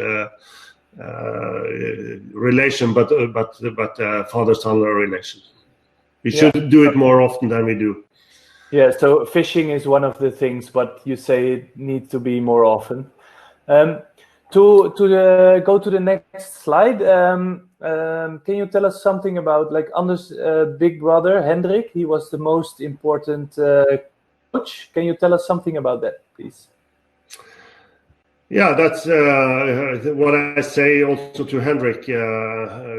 relation, but a father-son relation. We should do it more often than we do. Yeah, so fishing is one of the things, but you say it needs to be more often. Go to the next slide. Can you tell us something about, like, Anders' big brother, Hendrik? He was the most important coach. Can you tell us something about that, please? Yeah, that's what I say also to Hendrik,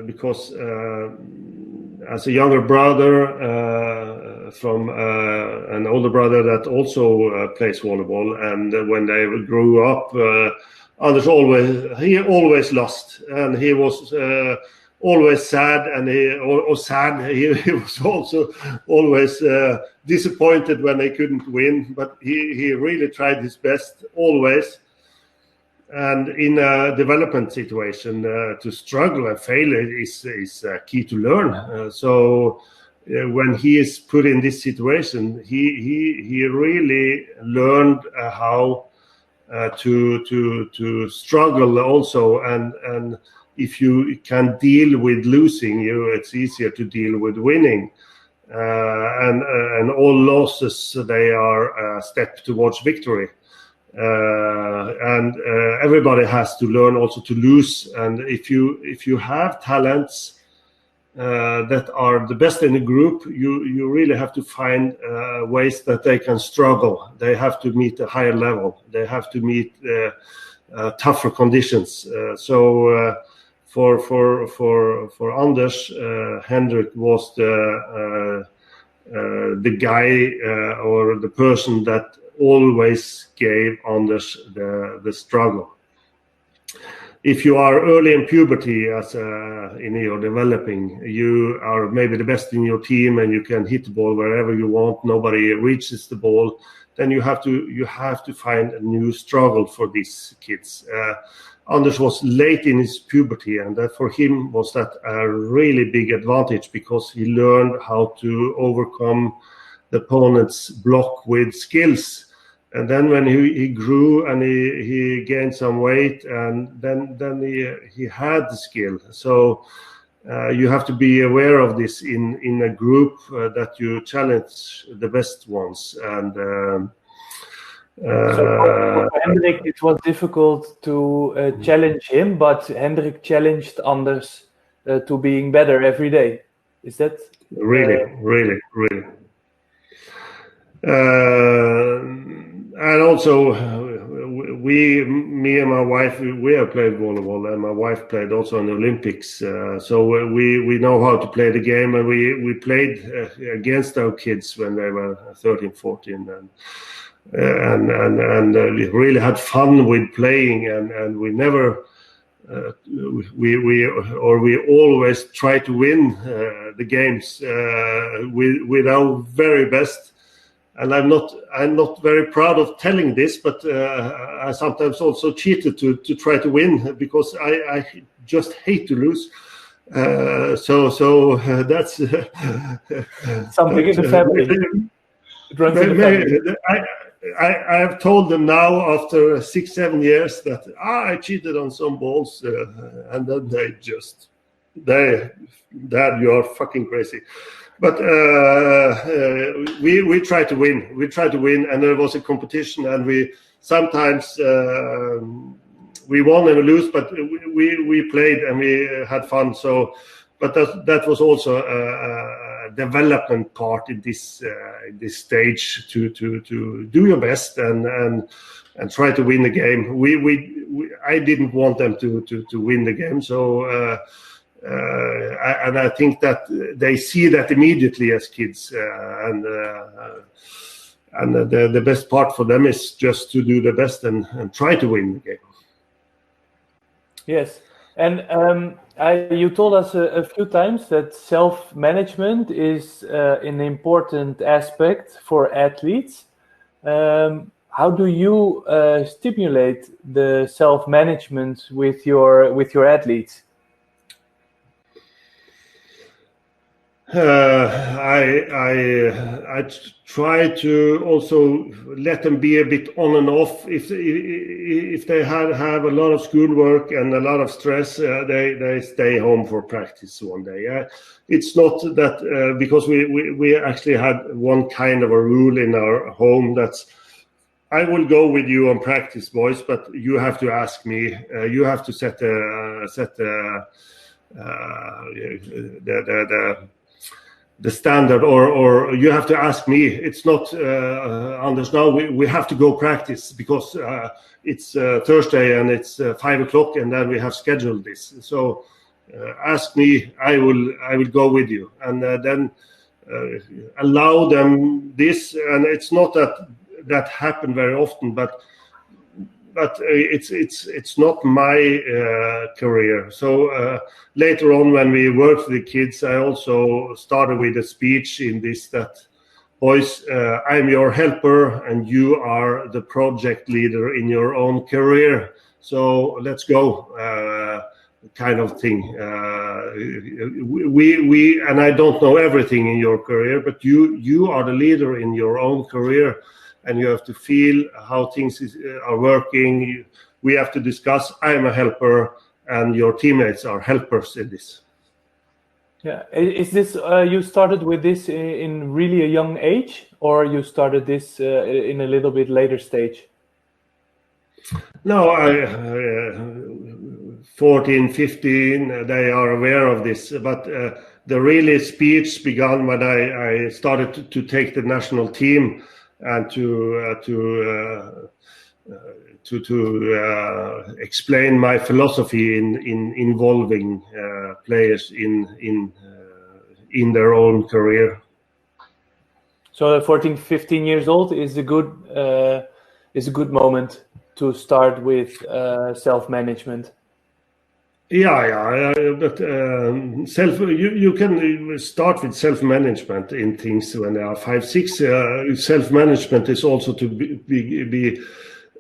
because as a younger brother from an older brother that also plays volleyball, and when they grew up, Anders always lost, and he was always sad, and he was also always disappointed when they couldn't win, but he really tried his best always. And in a development situation, to struggle and fail is key to learn. So when he is put in this situation, he really learned how to struggle also. And if you can deal with losing, it's easier to deal with winning. And all losses, they are a step towards victory. And everybody has to learn also to lose. And if you have talents that are the best in the group, you really have to find ways that they can struggle. They have to meet a higher level. They have to meet tougher conditions. So for Anders, Hendrik was the guy or the person that always gave Anders the struggle. If you are early in puberty, as in your developing, you are maybe the best in your team and you can hit the ball wherever you want. Nobody reaches the ball. Then you have to find a new struggle for these kids. Anders was late in his puberty, and that for him was that a really big advantage, because he learned how to overcome the opponent's block with skills. And then when he grew and he gained some weight, and then he had the skill. So you have to be aware of this in a group, that you challenge the best ones. And so for Hendrik, it was difficult to challenge him, but Hendrik challenged Anders to being better every day. Is that really? And also, me and my wife, we have played volleyball, and my wife played also in the Olympics. So we know how to play the game, and we played against our kids when they were 13, 14, and we really had fun with playing, and we never. We always try to win the games with our very best. And I'm not very proud of telling this, but I sometimes also cheated to try to win, because I just hate to lose. So that's something in the family. It runs in the family. I have told them now after 6-7 years that I cheated on some balls, and then Dad, you are fucking crazy. But we try to win. We try to win, and there was a competition, and we sometimes we won and we lose, but we played and we had fun. So, but that was also a development part in this stage to do your best and try to win the game. I didn't want them to win the game, so and I think that they see that immediately as kids, and the best part for them is just to do the best and try to win the game. Yes, and you told us a few times that self-management is an important aspect for athletes. How do you stimulate the self-management with your athletes? I try to also let them be a bit on and off. If they have a lot of schoolwork and a lot of stress, they stay home for practice one day. It's not that because we actually had one kind of a rule in our home that's, I will go with you on practice, boys, but you have to ask me. You have to set the standard, or you have to ask me. It's not Anders. Now we have to go practice because it's Thursday and it's 5 o'clock, and then we have scheduled this. So ask me. I will go with you, and then allow them this. And it's not that happen very often, but it's not my career. So later on, when we worked with the kids, I also started with a speech in this, that boys, I'm your helper and you are the project leader in your own career. So let's go, kind of thing. We and I don't know everything in your career, but you are the leader in your own career. And you have to feel how things are working. We have to discuss. I am a helper, and your teammates are helpers in this. Yeah, is this you started with this in really a young age, or you started this in a little bit later stage? No, 14, 15, they are aware of this, but the really speech began when I started to take the national team. And to explain my philosophy in involving players in their own career. So 14, 15 years old is a good moment to start with self-management. Yeah, but you can start with self-management in things when they are 5, 6. Self-management is also to be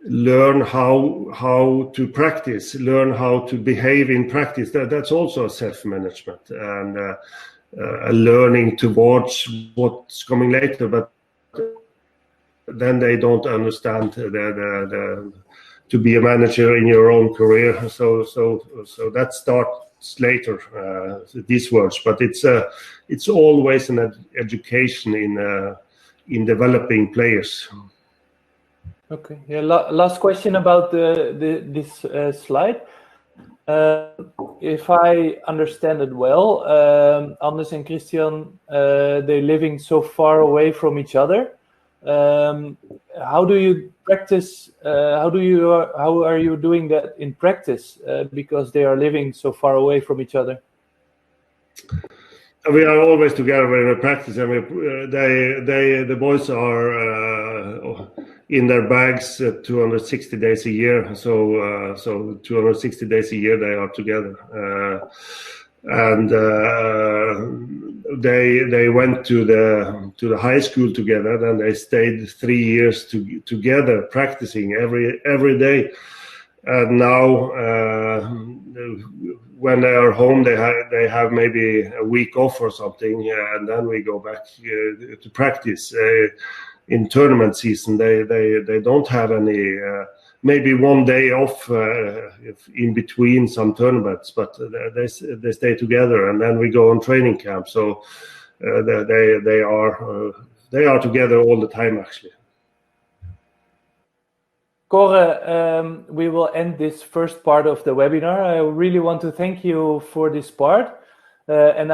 learn how to practice, learn how to behave in practice. That's also self-management, and a learning towards what's coming later. But then they don't understand to be a manager in your own career. So that starts later, these words. But it's always an education in developing players. Okay. Yeah. Last question about this slide. If I understand it well, Anders and Christian, they're living so far away from each other. How do you practice? How are you doing that in practice? Because they are living so far away from each other. We are always together when we practice, and the boys are in their bags 260 days a year. So 260 days a year they are together. And they went to the high school together, and they stayed 3 years together practicing every day. And now when they are home, they have maybe a week off or something, and then we go back to practice. In tournament season, they don't have any. Maybe one day off in between some tournaments, but they stay together, and then we go on training camp. So they are together all the time, actually. Kåre, we will end this first part of the webinar. I really want to thank you for this part, and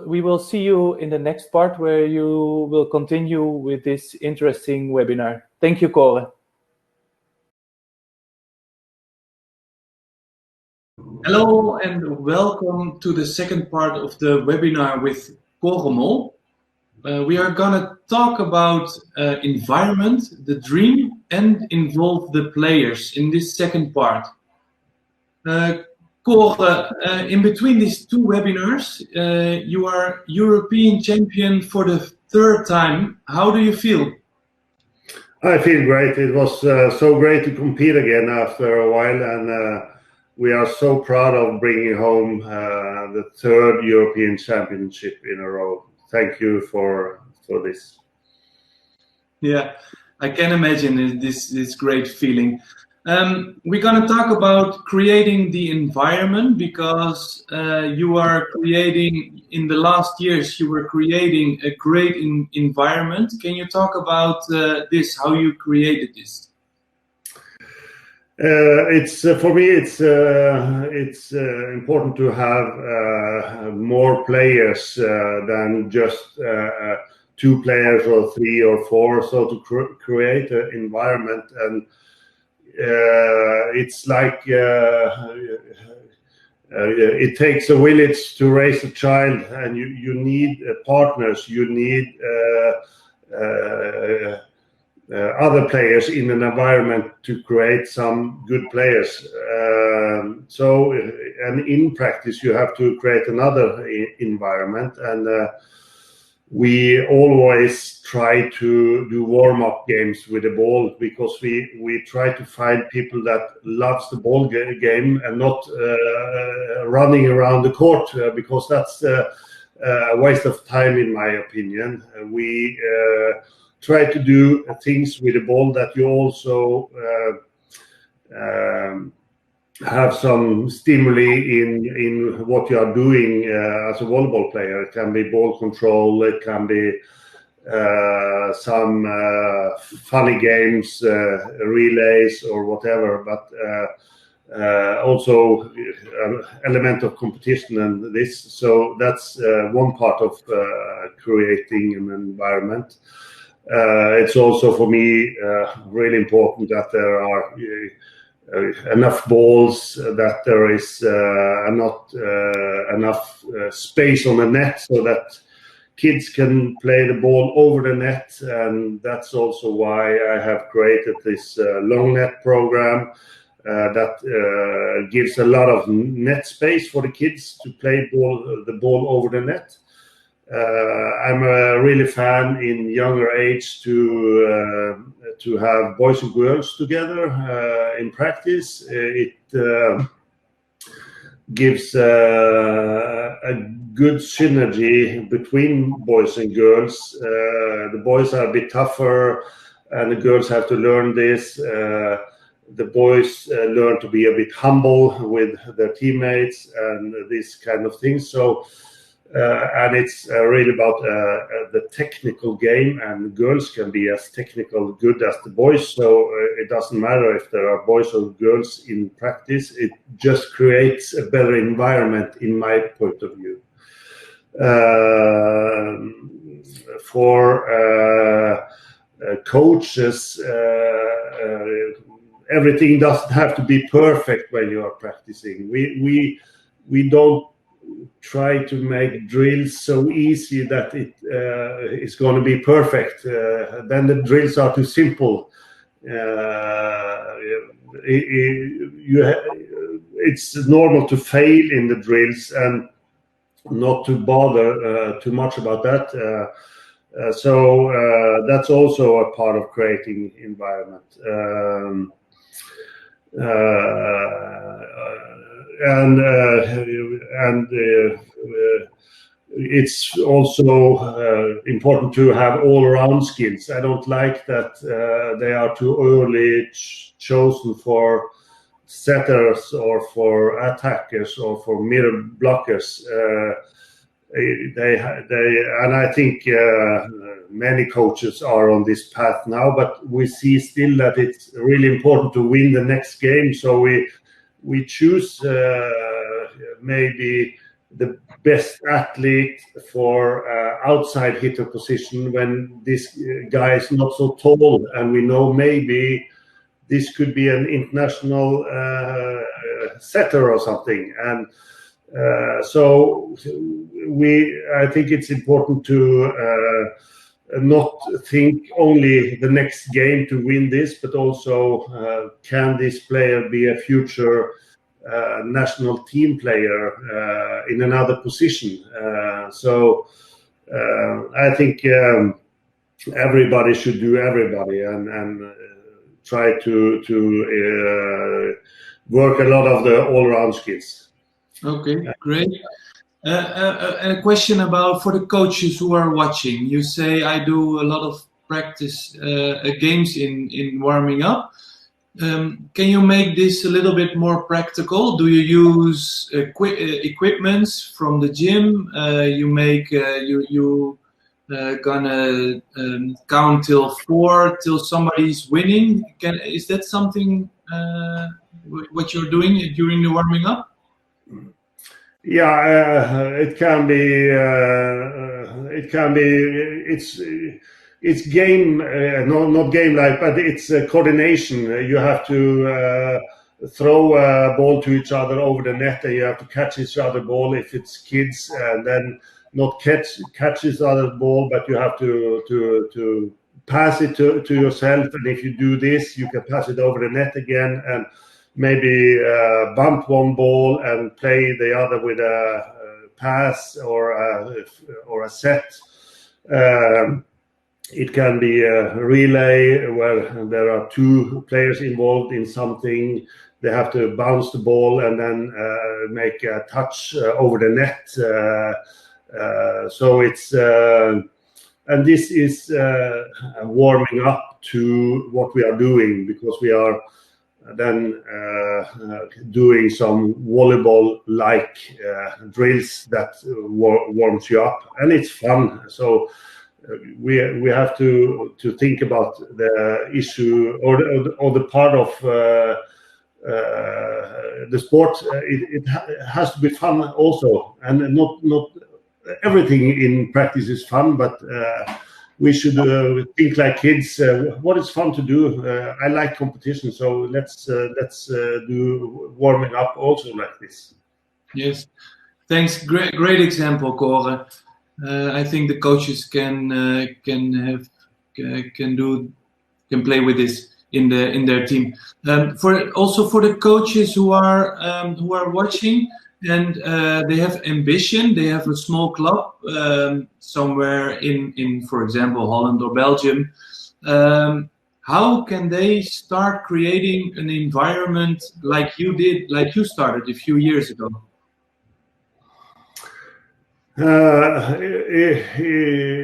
we will see you in the next part where you will continue with this interesting webinar. Thank you, Kåre. Hello and welcome to the second part of the webinar with Kåre Mol. We are going to talk about environment, the dream, and involve the players in this second part. Kåre, in between these two webinars, you are European champion for the third time. How do you feel? I feel great. It was so great to compete again after a while, and we are so proud of bringing home the third European championship in a row. Thank you for this. Yeah, I can imagine this great feeling. We're going to talk about creating the environment, because you are creating, in the last years, you were creating a great environment. Can you talk about this, how you created this? It's for me. It's important to have more players than just 2 players or 3 or 4. So to create an environment, and it's like it takes a village to raise a child, and you need partners. You need other players in an environment to create some good players. And in practice, you have to create another environment. And we always try to do warm-up games with the ball, because we try to find people that loves the ball game and not running around the court, because that's a waste of time, in my opinion. We try to do things with the ball that you also have some stimuli in what you are doing as a volleyball player. It can be ball control, it can be some funny games, relays or whatever, but also element of competition and this. So that's one part of creating an environment. It's also for me really important that there are enough balls, that there is not enough space on the net, so that kids can play the ball over the net. And that's also why I have created this long net program that gives a lot of net space for the kids to play the ball over the net. I'm a really fan in younger age to have boys and girls together in practice. It gives a good synergy between boys and girls. The boys are a bit tougher, and the girls have to learn this. The boys learn to be a bit humble with their teammates and this kind of thing. So. And it's really about the technical game, and girls can be as technical good as the boys. So it doesn't matter if there are boys or girls in practice. It just creates a better environment, in my point of view. For coaches, everything doesn't have to be perfect when you are practicing. We don't try to make drills so easy that it is going to be perfect. Then the drills are too simple. It's normal to fail in the drills and not to bother too much about that. So that's also a part of creating environment. And it's also important to have all-around skills. I don't like that they are too early chosen for setters or for attackers or for middle blockers. and I think many coaches are on this path now, but we see still that it's really important to win the next game. So we choose maybe the best athlete for outside hitter position when this guy is not so tall, and we know maybe this could be an international setter or something. And so I think it's important to not think only the next game to win this, but also can this player be a future national team player in another position. So I think everybody should do everybody and try to work a lot of the all-round skills. Okay, great. And a question about for the coaches who are watching. You say I do a lot of practice games in warming up. Can you make this a little bit more practical? Do you use equipments from the gym? You make you gonna count till 4 till somebody's winning? Is that something what you're doing during the warming up? Yeah, it can be. It's game, not game like, but it's coordination. You have to throw a ball to each other over the net, and you have to catch each other ball if it's kids, and then not catch each other ball, but you have to pass it to yourself. And if you do this, you can pass it over the net again, and maybe bump one ball and play the other with a pass or a set. It can be a relay where there are 2 players involved in something. They have to bounce the ball and then make a touch over the net. So it's and this is warming up to what we are doing, because we are then doing some volleyball-like drills that warms you up, and it's fun. So we have to think about the issue or the part of the sport. It has to be fun also, and not everything in practice is fun, but we should think like kids. What is fun to do? I like competition, so let's do warming up also like this. Yes, thanks. Great example, Kåre. I think the coaches can play with this in their team. For the coaches who are watching, and they have ambition. They have a small club somewhere in, for example, Holland or Belgium. How can they start creating an environment like you did, like you started a few years ago?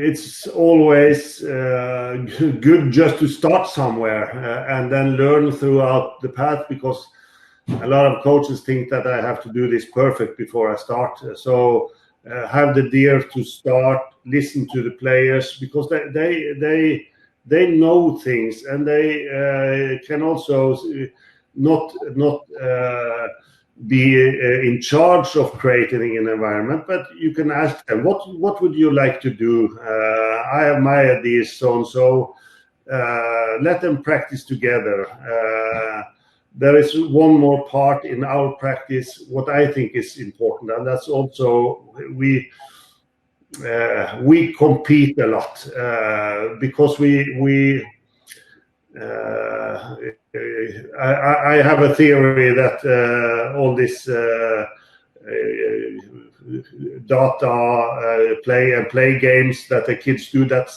It's always good just to start somewhere and then learn throughout the path, because a lot of coaches think that I have to do this perfect before I start. So have the dare to start, listen to the players, because they know things, and they can also not be in charge of creating an environment, but you can ask them, what would you like to do? I have my ideas, so let them practice together. There is one more part in our practice, what I think is important, and that's also we compete a lot because I have a theory that all this data play games that the kids do, that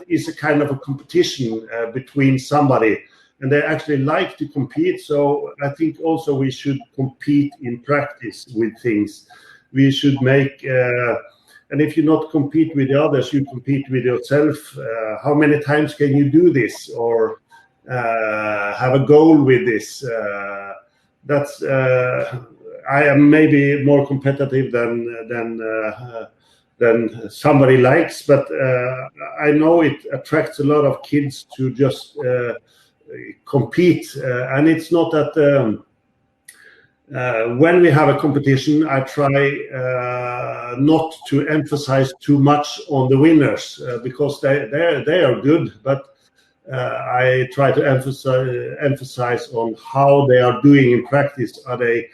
is a kind of a competition between somebody, and they actually like to compete. So I think also we should compete in practice with things. We should make and if you not compete with the others, you compete with yourself. How many times can you do this, or have a goal with this? I am maybe more competitive than somebody likes, but I know it attracts a lot of kids to just compete, and it's not that when we have a competition, I try not to emphasize too much on the winners because they are good, but I try to emphasize on how they are doing in practice. Are they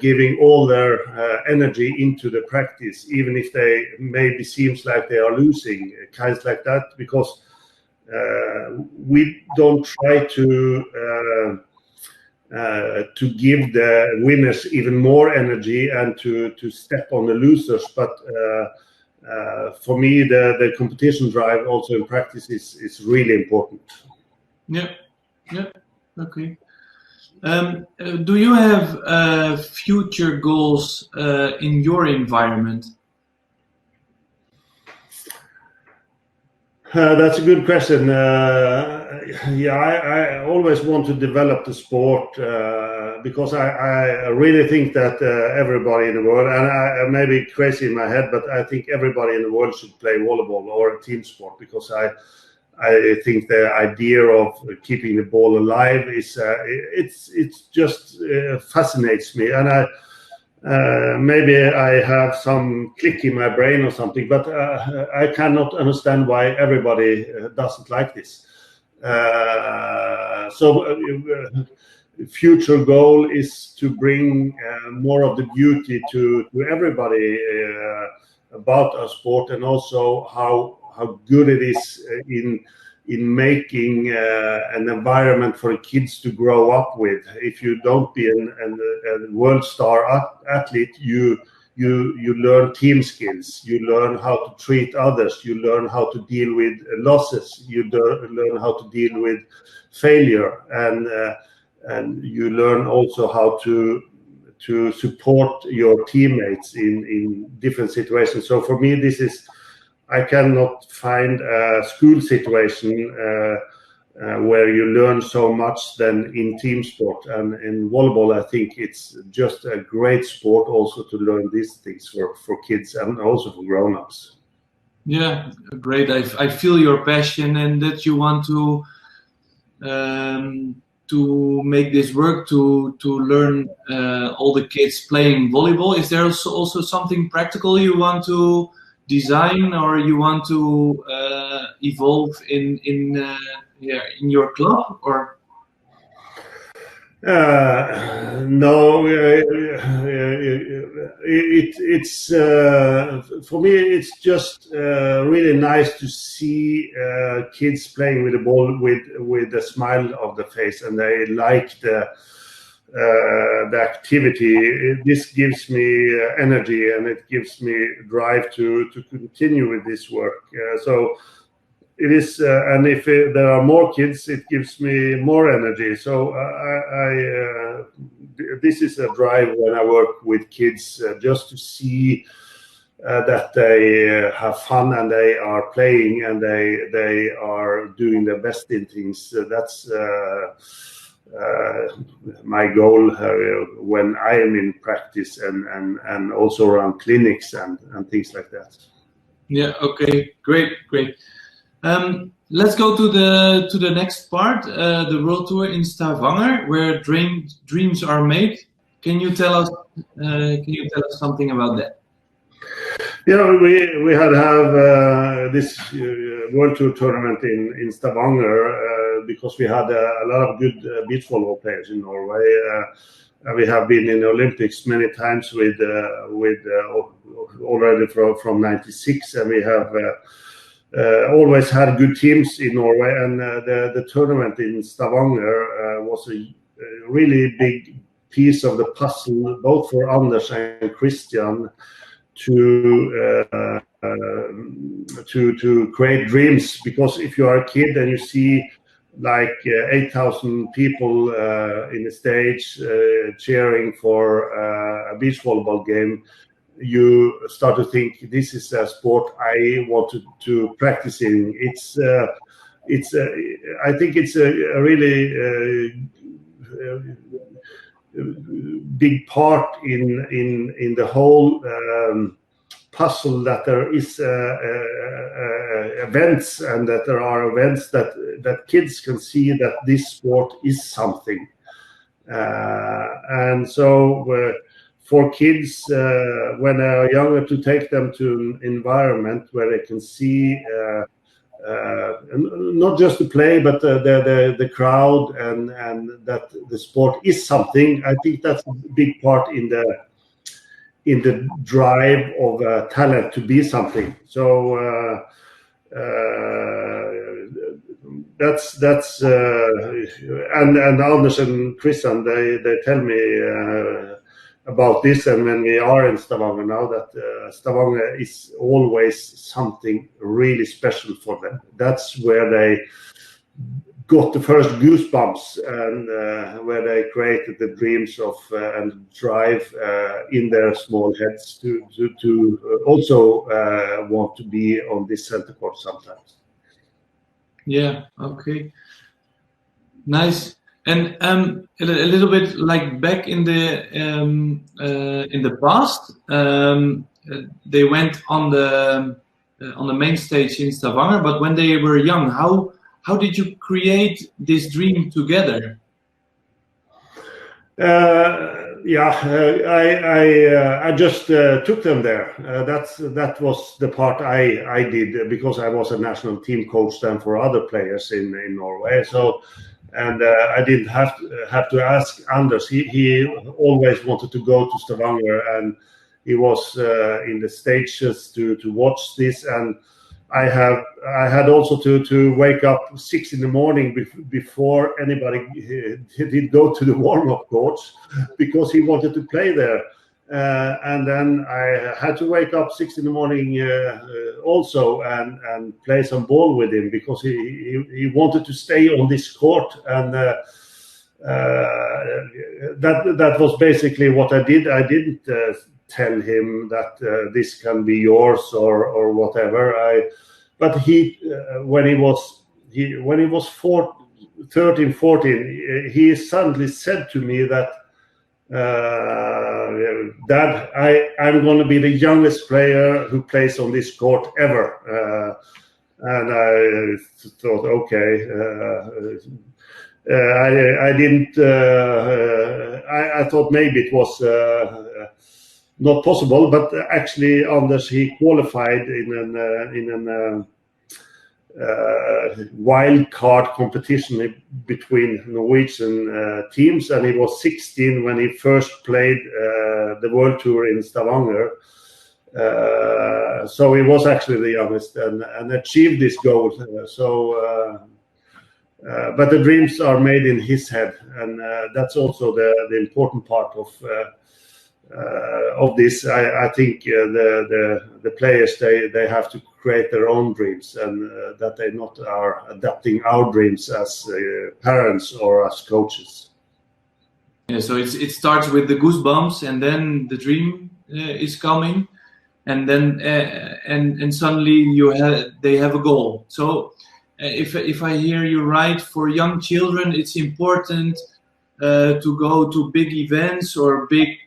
giving all their energy into the practice, even if they maybe seems like they are losing, kinds like that, because we don't try to give the winners even more energy and to step on the losers, but for me the competition drive also in practice is really important. Yeah, okay. Do you have future goals in your environment? That's a good question. I always want to develop the sport because I really think that everybody in the world, and I may be crazy in my head, but I think everybody in the world should play volleyball or a team sport, because I think the idea of keeping the ball alive is it's just fascinates me, and maybe I have some click in my brain or something, but I cannot understand why everybody doesn't like this. Future goal is to bring more of the beauty to everybody about our sport, and also how good it is in making an environment for kids to grow up with. If you don't be a world star athlete, you learn team skills, you learn how to treat others, you learn how to deal with losses, you learn how to deal with failure, and you learn also how to support your teammates in different situations. So for me, this is, I cannot find a school situation where you learn so much than in team sport. And in volleyball, I think it's just a great sport also to learn these things for kids and also for grown-ups. Yeah, great. I feel your passion and that you want to make this work to learn all the kids playing volleyball. Is there also something practical you want to design, or you want to evolve in your club, or? No, it's for me. It's just really nice to see kids playing with the ball with a smile on the face, and they like the activity. This gives me energy, and it gives me drive to continue with this work. So it is, and if there are more kids, it gives me more energy. So this is a drive when I work with kids, just to see that they have fun and they are playing and they are doing their best in things. That's my goal when I am in practice and also around clinics and things like that. Yeah. Okay. Great. Let's go to the next part, the World Tour in Stavanger, where dreams are made. Can you tell us something about that? Yeah, we had to have this World Tour tournament in Stavanger because we had a lot of good beach volleyball players in Norway. We have been in the Olympics many times with already from '96, and we have always had good teams in Norway. And the tournament in Stavanger was a really big piece of the puzzle, both for Anders and Christian, to create dreams. Because if you are a kid and you see like 8,000 people in the stage cheering for a beach volleyball game, you start to think, this is a sport I want to practice in. I think it's a really big part in the whole puzzle that there is events, and that there are events that kids can see that this sport is something. And so for kids, when they are younger, to take them to an environment where they can see not just the play, but the crowd, and that the sport is something. I think that's a big part in the drive of talent to be something. So that's and Anders and Christian, they tell me about this, and when we are in Stavanger now, that Stavanger is always something really special for them. That's where they got the first goosebumps, and where they created the dreams of and drive in their small heads to also want to be on this center court sometimes. Yeah. Okay. Nice. And a little bit like back in the past, they went on the main stage in Stavanger. But when they were young, how did you create this dream together? I just took them there. That was the part I did, because I was a national team coach then for other players in Norway. So. And I didn't have to ask Anders. He always wanted to go to Stavanger, and he was in the stages to watch this. And I had also to wake up 6 a.m. before anybody did go to the warm-up courts, because he wanted to play there. And then I had to wake up 6 a.m. Also and play some ball with him, because he wanted to stay on this court. And that was basically what I did. I didn't tell him that this can be yours or whatever. But he when he was 13, 14, he suddenly said to me that, Dad, I'm going to be the youngest player who plays on this court ever. And I thought, okay. I didn't. I thought maybe it was not possible, but actually, Anders, he qualified in an wild card competition between Norwegian teams, and he was 16 when he first played the World Tour in Stavanger. So he was actually the youngest and achieved this goal. But the dreams are made in his head, and that's also the important part of this. I think the players, they have to create their own dreams, and that they not are adapting our dreams as parents or as coaches. Yeah, so it starts with the goosebumps, and then the dream is coming, and then and suddenly they have a goal. So if I hear you right, for young children, it's important to go to big events or big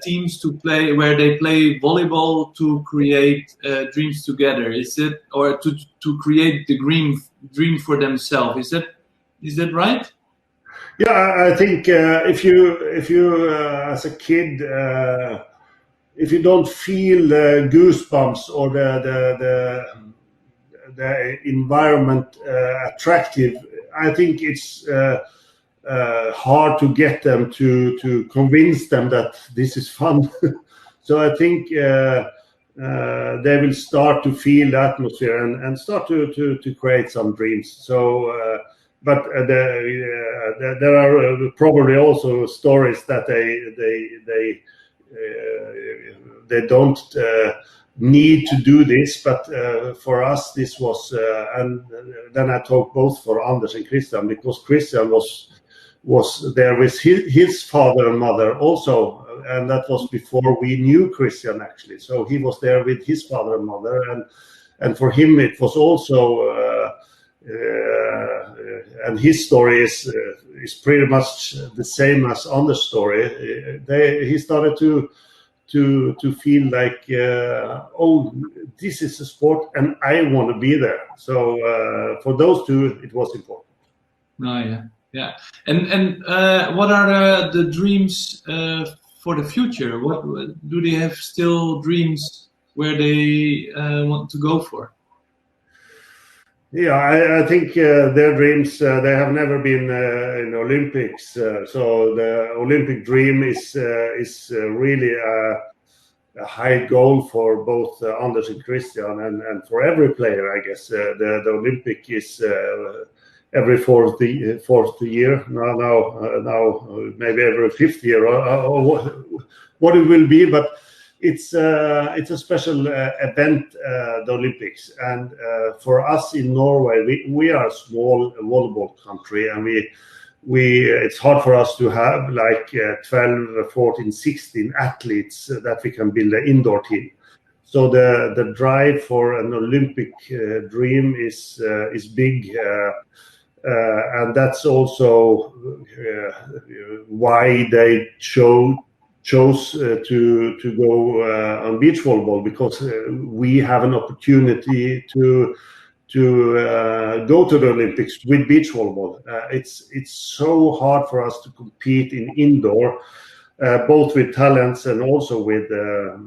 teams to play, where they play volleyball, to create dreams together. Is it, or to create the dream for themselves? Is that right? Yeah, I think if you as a kid, if you don't feel the goosebumps or the environment attractive, I think it's hard to get them to convince them that this is fun. So I think they will start to feel the atmosphere and start to create some dreams. So, but there are probably also stories that they don't need to do this, but for us this was, and then I talk both for Anders and Christian, because Christian was there with his father and mother also, and that was before we knew Christian actually. So he was there with his father and mother, and for him it was also and his story is pretty much the same as Anders' story. He started to to feel like, oh, this is a sport and I want to be there. So for those two, it was important. Oh, yeah. And what are the dreams for the future? What do they have still dreams where they want to go for? Yeah, I think their dreams, they have never been in Olympics. So the Olympic dream is really a high goal for both Anders and Christian and for every player, I guess. The Olympic is every fourth year, now maybe every fifth year, or what it will be, but it's a special event, the Olympics, and for us in Norway, we are a small volleyball country, and it's hard for us to have like 12, 14, 16 athletes that we can build an indoor team. So the drive for an Olympic dream is big. And that's also why they chose to go on beach volleyball, because we have an opportunity to go to the Olympics with beach volleyball. It's so hard for us to compete in indoor, both with talents and also with the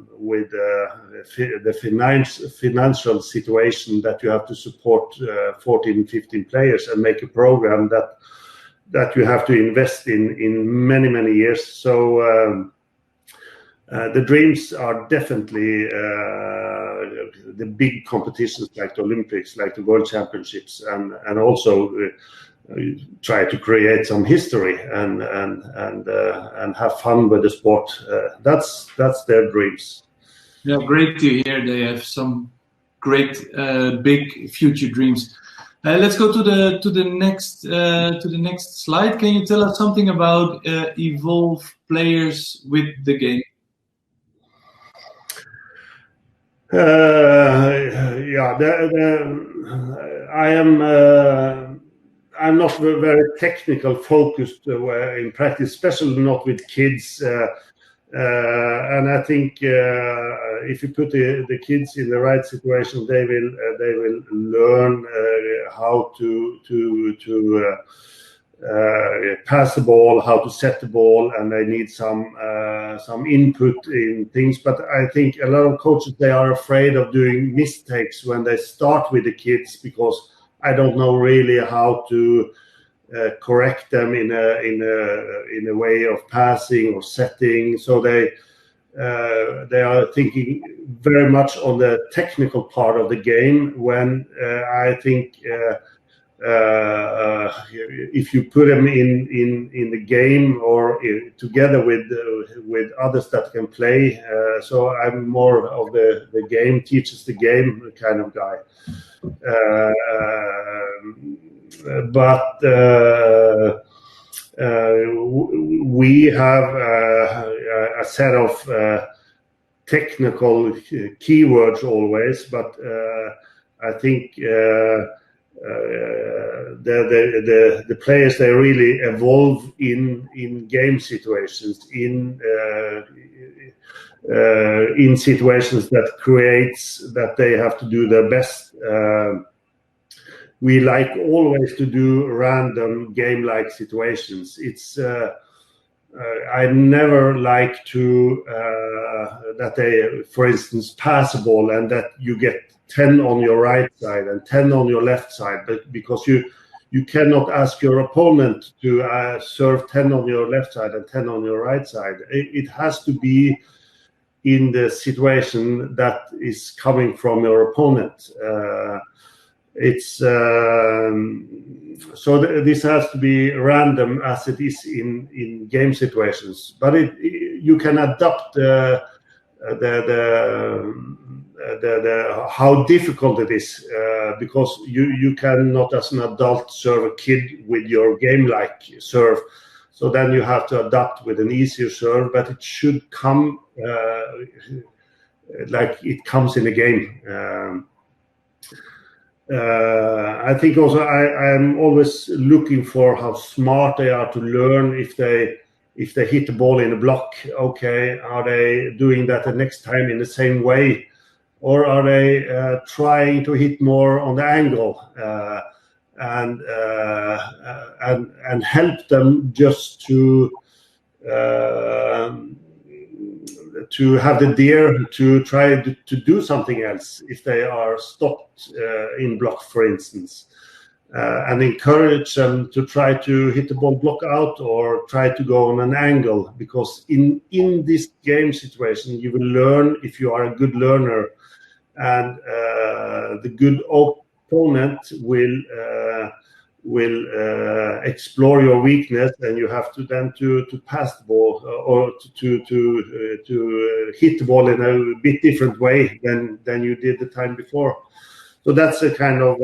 financial situation that you have to support 14, 15 players and make a program that you have to invest in many years. So the dreams are definitely the big competitions like the Olympics, like the World Championships, and also try to create some history and have fun with the sport. That's their dreams. Yeah, great to hear they have some great big future dreams. Let's go to the next slide. Can you tell us something about evolve players with the game? I'm not very technical focused in practice, especially not with kids. And I think if you put the kids in the right situation, they will learn how to pass the ball, how to set the ball, and they need some input in things. But I think a lot of coaches, they are afraid of doing mistakes when they start with the kids, because I don't know really how to correct them in a way of passing or setting. So they are thinking very much on the technical part of the game, when I think if you put them in the game or together with others that can play, so I'm more of the game teaches the game kind of guy. But we have a set of technical keywords always, but I think the players, they really evolve in game situations, in situations that creates that they have to do their best. We like always to do random game-like situations. It's I never like to that they, for instance, pass a ball and that you get 10 on your right side and 10 on your left side, but because you cannot ask your opponent to serve 10 on your left side and 10 on your right side. It has to be in the situation that is coming from your opponent. It's so this has to be random as it is in game situations, but you can adapt the how difficult it is, because you cannot as an adult serve a kid with your game-like serve, so then you have to adapt with an easier serve, but it should come like it comes in a game. I think also I'm always looking for how smart they are to learn. If they if they hit the ball in a block, okay, are they doing that the next time in the same way, or are they trying to hit more on the angle, and help them just to have the dare to try to do something else if they are stopped in block, for instance. And encourage them to try to hit the ball block out or try to go on an angle, because in this game situation you will learn if you are a good learner, and the good opponent will explore your weakness, and you have to then to pass the ball or to hit the ball in a bit different way than you did the time before. So that's a kind of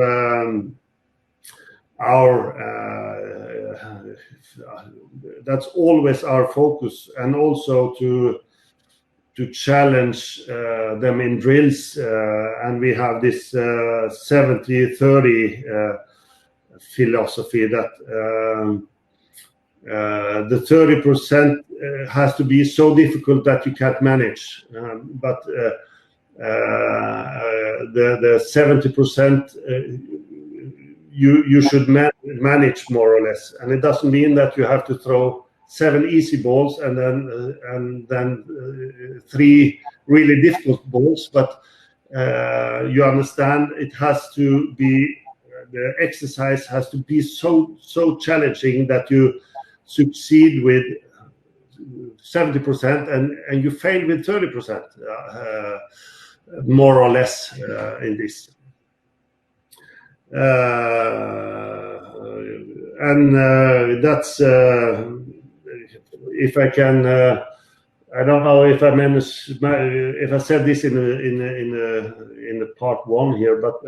that's always our focus, and also to challenge them in drills, and we have this 70-30 philosophy that the 30% has to be so difficult that you can't manage, but the 70% you should manage more or less, and it doesn't mean that you have to throw 7 easy balls and then 3 really difficult balls, but you understand it has to be, the exercise has to be so challenging that you succeed with 70% and you fail with 30%, more or less, in this. And that's if I can. I don't know if I managed, if I said this in the part 1 here, but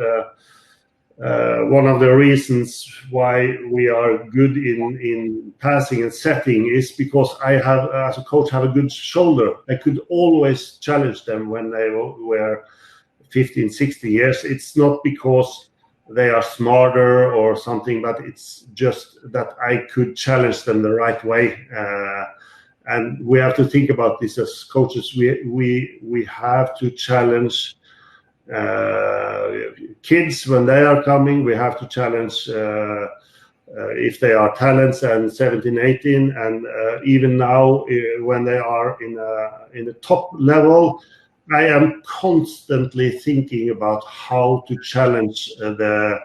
one of the reasons why we are good in passing and setting is because I have, as a coach, have a good shoulder. I could always challenge them when they were 15, 60 years. It's not because they are smarter or something, but it's just that I could challenge them the right way. And we have to think about this as coaches. We have to challenge kids when they are coming. We have to challenge if they are talents and 17, 18, and even now when they are in the top level. I am constantly thinking about how to challenge the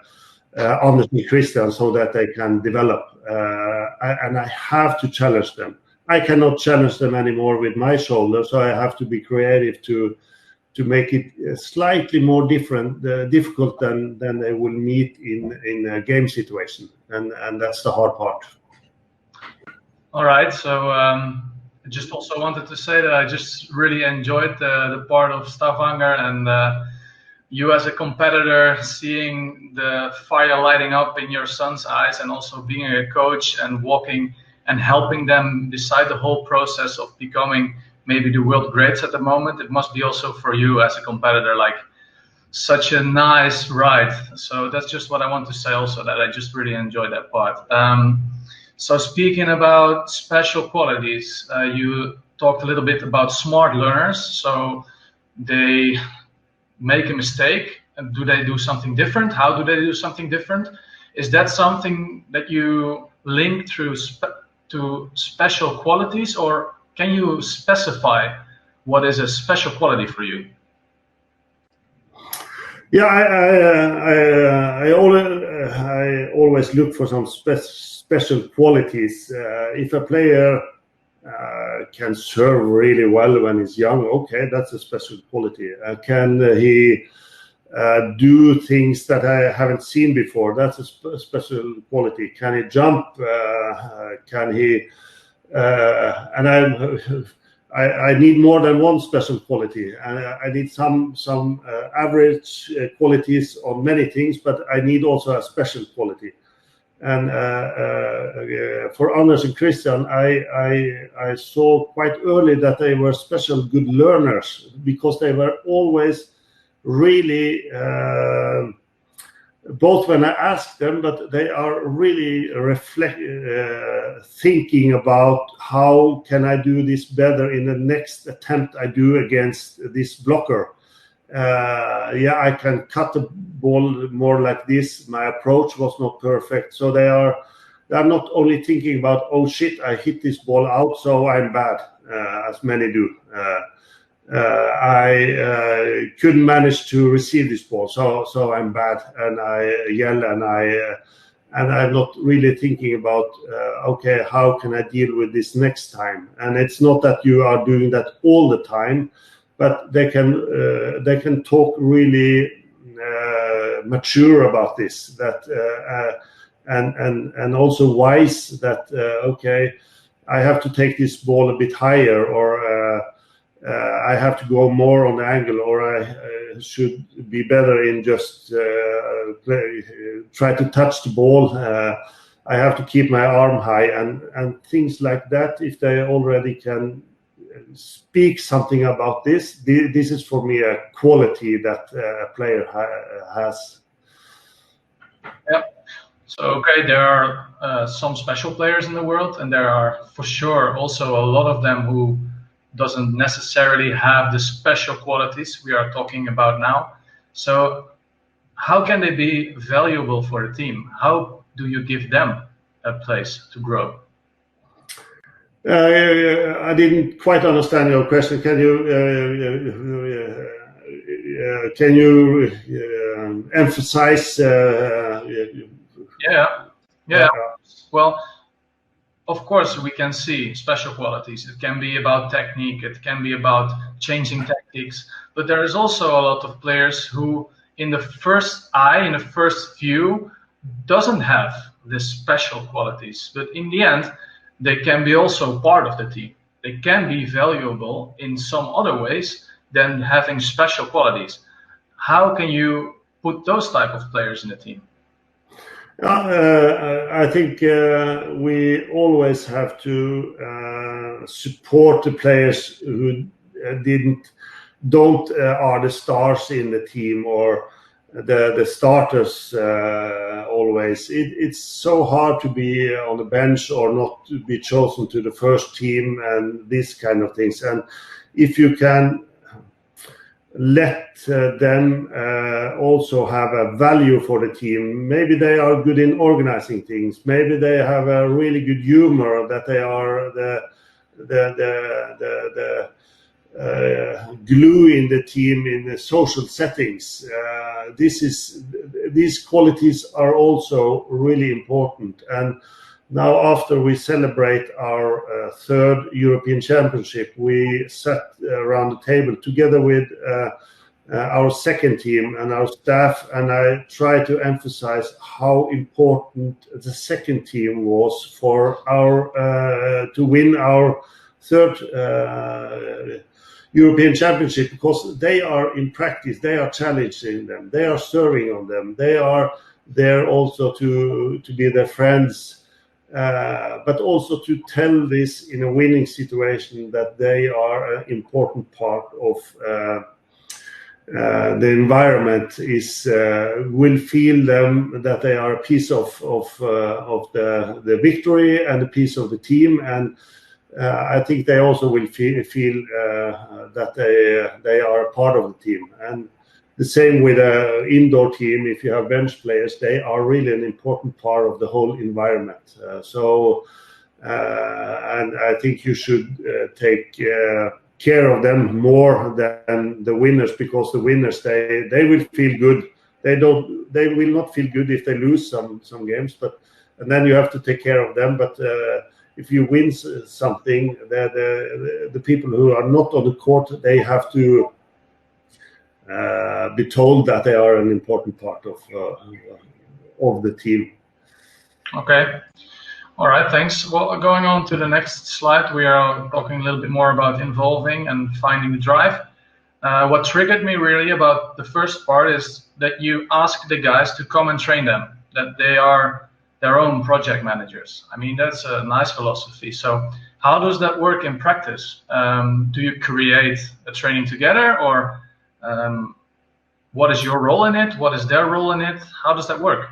Anders and Christian so that they can develop, and I have to challenge them. I cannot challenge them anymore with my shoulder, so I have to be creative to make it slightly more difficult than they will meet in a game situation, and that's the hard part. All right, so I just also wanted to say that I just really enjoyed the part of Stavanger, and you as a competitor, seeing the fire lighting up in your son's eyes, and also being a coach and walking and helping them decide the whole process of becoming maybe the world greats at the moment. It must be also for you as a competitor, like such a nice ride. So that's just what I want to say also, that I just really enjoyed that part. So speaking about special qualities, you talked a little bit about smart learners. So they make a mistake, and do they do something different? How do they do something different? Is that something that you link through to special qualities, or can you specify what is a special quality for you? Yeah, I always look for some special qualities. If a player can serve really well when he's young, okay, that's a special quality. Can he do things that I haven't seen before? That's a special quality. Can he jump? Can he? And I need more than one special quality. I need some average qualities on many things, but I need also a special quality. And for Anders and Christian, I saw quite early that they were special good learners, because they were always really both when I ask them, but they are really thinking about how can I do this better in the next attempt I do against this blocker. Yeah, I can cut the ball more like this. My approach was not perfect. So they are not only thinking about, oh shit, I hit this ball out, so I'm bad, as many do. I couldn't manage to receive this ball, so I'm bad, and I yell, and I'm not really thinking about okay, how can I deal with this next time? And it's not that you are doing that all the time, but they can talk really mature about this, that and also wise, that okay, I have to take this ball a bit higher, or I have to go more on the angle, or I should be better in just try to touch the ball. I have to keep my arm high, and things like that. If they already can speak something about this is for me a quality that a player has. Yeah. So, okay, there are some special players in the world, and there are for sure also a lot of them who doesn't necessarily have the special qualities we are talking about now. So how can they be valuable for the team? How do you give them a place to grow? I didn't quite understand your question. Can you emphasize? Yeah. Well, of course, we can see special qualities. It can be about technique. It can be about changing tactics. But there is also a lot of players who, in the first view, doesn't have these special qualities. But in the end, they can be also part of the team. They can be valuable in some other ways than having special qualities. How can you put those type of players in the team? I think we always have to support the players who are the stars in the team, or the starters. Always, it's so hard to be on the bench or not to be chosen to the first team, and these kind of things. And if you can let them also have a value for the team. Maybe they are good in organizing things. Maybe they have a really good humor, that they are the glue in the team in the social settings. These qualities are also really important. And now, after we celebrate our third European Championship, we sat around the table together with our second team and our staff, and I try to emphasize how important the second team was for our to win our third European Championship, because they are in practice, they are challenging them, they are serving on them, they are there also to be their friends. But also to tell this in a winning situation, that they are an important part of the environment, will feel them, that they are a piece of the victory and a piece of the team. And I think they also will feel that they are a part of the team. And the same with an indoor team. If you have bench players, they are really an important part of the whole environment. And I think you should take care of them more than the winners, because the winners, they will feel good. They will not feel good if they lose some games, and then you have to take care of them. But if you win something, the people who are not on the court, they have to be told that they are an important part of the team. Okay. All right, thanks. Well, going on to the next slide, we are talking a little bit more about involving and finding the drive. What triggered me really about the first part is that you ask the guys to come and train them, that they are their own project managers. I mean, that's a nice philosophy. So how does that work in practice? Do you create a training together, or what is your role in it? What is their role in it? How does that work?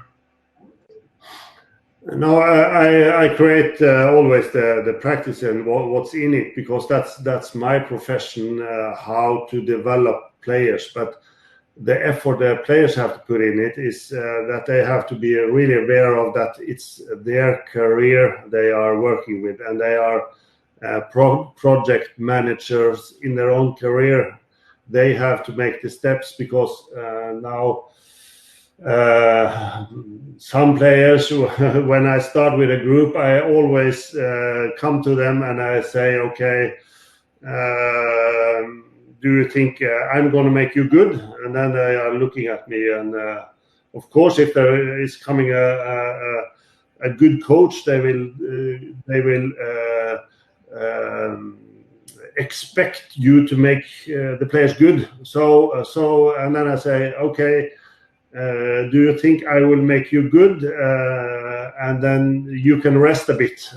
No, I create always the practice and what's in it, because that's my profession, how to develop players. But the effort the players have to put in it is that they have to be really aware of that it's their career they are working with, and they are project managers in their own career. They have to make the steps, because now some players, when I start with a group, I always come to them and I say, okay, do you think I'm going to make you good? And then they are looking at me, and of course, if there is coming a good coach, they will expect you to make the players good. So and then I say, okay, do you think I will make you good? And then you can rest a bit.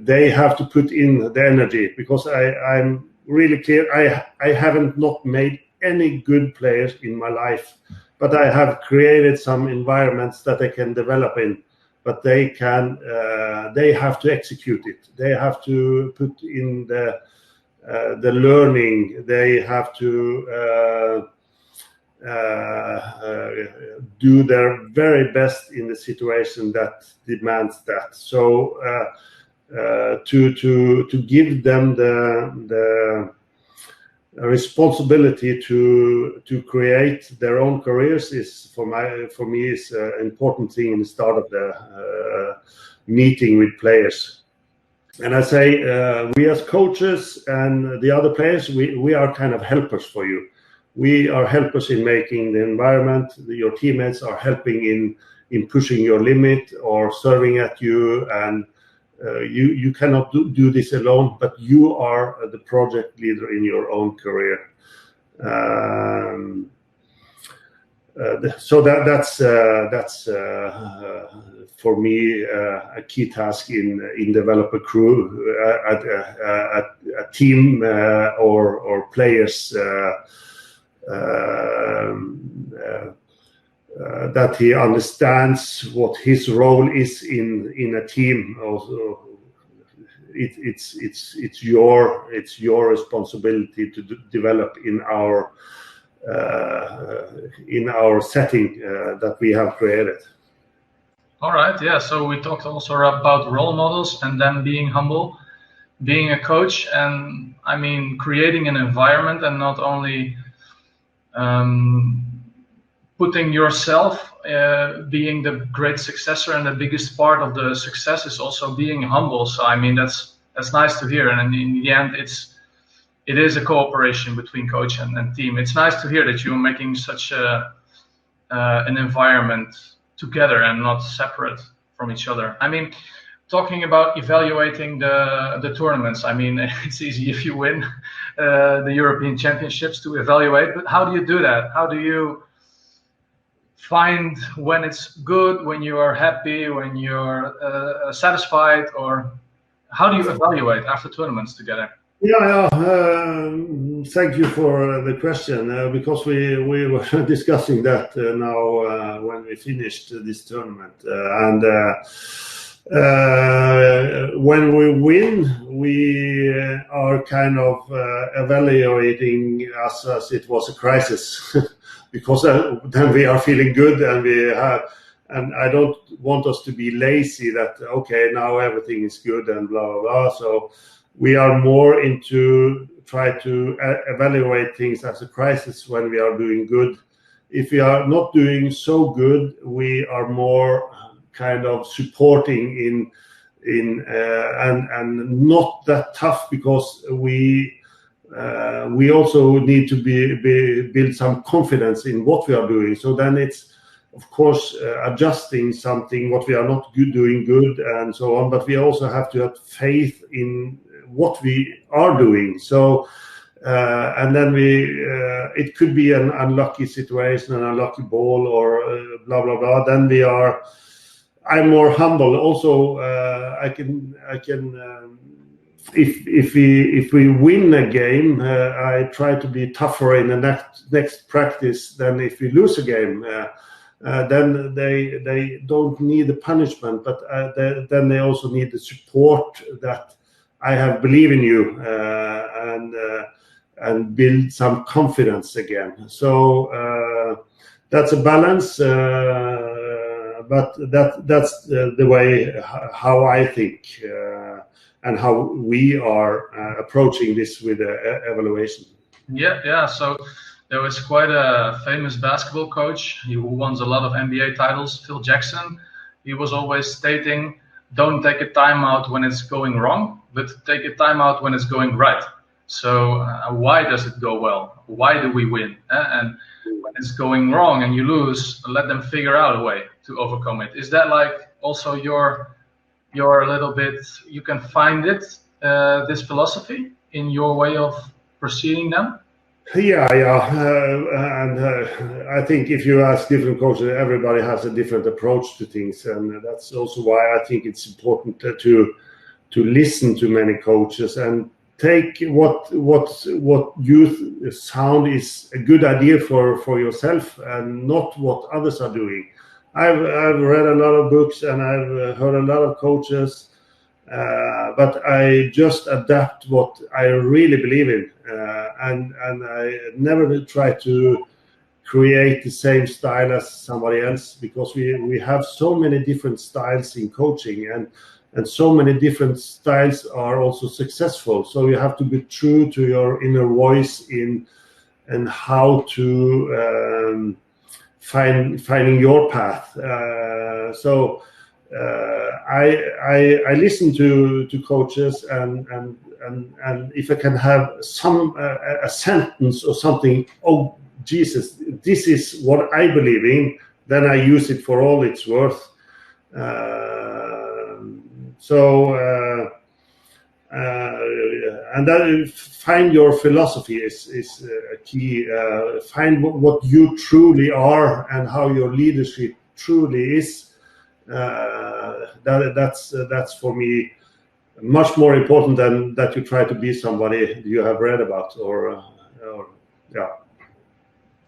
They have to put in the energy, because I'm really clear. I haven't not made any good players in my life, but I have created some environments that they can develop in. But they have to execute it. They have to put in the learning. They have to do their very best in the situation that demands that. So to give them the responsibility to create their own careers is for me is an important thing in the start of the meeting with players. And I say we as coaches and the other players, we are kind of helpers for you. We are helpers in making the environment. Your teammates are helping in pushing your limit or serving at you, and you cannot do this alone, but you are the project leader in your own career. So that's for me a key task in develop a crew, a team or players. That he understands what his role is in a team. Also, it's your responsibility to develop in our setting that we have created. All right, yeah. So we talked also about role models and them being humble, being a coach, and I mean creating an environment and not only putting yourself being the great successor, and the biggest part of the success is also being humble. So I mean that's nice to hear, and in the end it is a cooperation between coach and team. It's nice to hear that you're making such an environment together and not separate from each other. I mean, talking about evaluating the tournaments, I mean, it's easy if you win the European Championships to evaluate, but how do you do that? How do you find when it's good, when you are happy, when you're satisfied, or how do you evaluate after tournaments together? Yeah. Thank you for the question, because we were discussing that now when we finished this tournament, and when we win, we are kind of evaluating us as it was a crisis, because then we are feeling good, and I don't want us to be lazy that, okay, now everything is good and blah, blah, blah. So we are more into try to evaluate things as a crisis when we are doing good. If we are not doing so good, we are more kind of supporting and not that tough, because we also need to build some confidence in what we are doing. So then it's, of course, adjusting something what we are not doing good and so on, but we also have to have faith in what we are doing. So and then it could be an unlucky situation, an unlucky ball, or blah blah blah. Then I'm more humble. Also, I can if we win a game, I try to be tougher in the next practice than if we lose a game. Then they don't need the punishment, but then they also need the support that I have believe in you and build some confidence again. So that's a balance, but that's the way how I think and how we are approaching this with evaluation. Yeah. So there was quite a famous basketball coach who won a lot of NBA titles, Phil Jackson. He was always stating, don't take a timeout when it's going wrong, but take a timeout when it's going right. So why does it go well? Why do we win? And when it's going wrong and you lose, let them figure out a way to overcome it. Is that like also your little bit, you can find it, this philosophy in your way of proceeding them? Yeah, and I think if you ask different coaches, everybody has a different approach to things, and that's also why I think it's important to listen to many coaches and take what you sound is a good idea for yourself, and not what others are doing. I've read a lot of books and I've heard a lot of coaches, but I just adapt what I really believe in, and I never try to create the same style as somebody else, because we have so many different styles in coaching, and so many different styles are also successful. So you have to be true to your inner voice and how to finding your path. So I listen to coaches, and if I can have a sentence or something, oh Jesus, this is what I believe in, then I use it for all it's worth. And then find your philosophy is a key. Find what you truly are and how your leadership truly is. That's for me much more important than that you try to be somebody you have read about or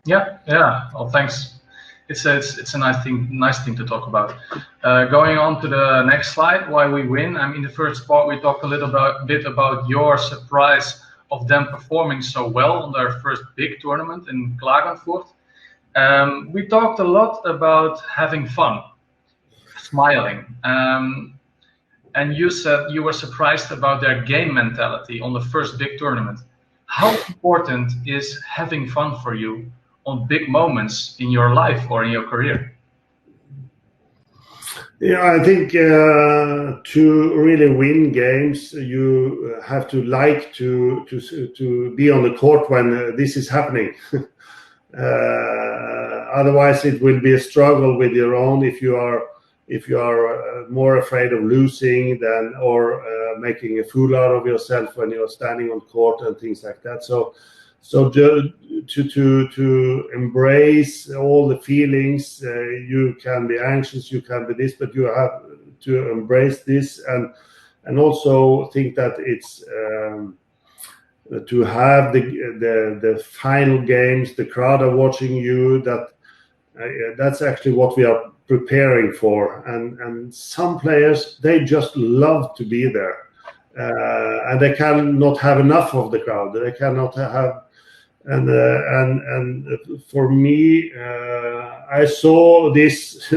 Yeah. Well, thanks. It's a nice thing to talk about. Going on to the next slide, why we win. I mean, the first part we talked a little bit about your surprise of them performing so well on their first big tournament in Klagenfurt. We talked a lot about having fun, smiling, and you said you were surprised about their game mentality on the first big tournament. How important is having fun for you on big moments in your life or in your career? Yeah, I think to really win games, you have to like to be on the court when this is happening. Otherwise, it will be a struggle with your own if you are more afraid of losing than or making a fool out of yourself when you're standing on court and things like that. So to embrace all the feelings, you can be anxious, you can be this, but you have to embrace this and also think that it's to have the final games, the crowd are watching you. That's actually what we are preparing for, and some players, they just love to be there, and they cannot have enough of the crowd. They cannot have. And for me, I saw this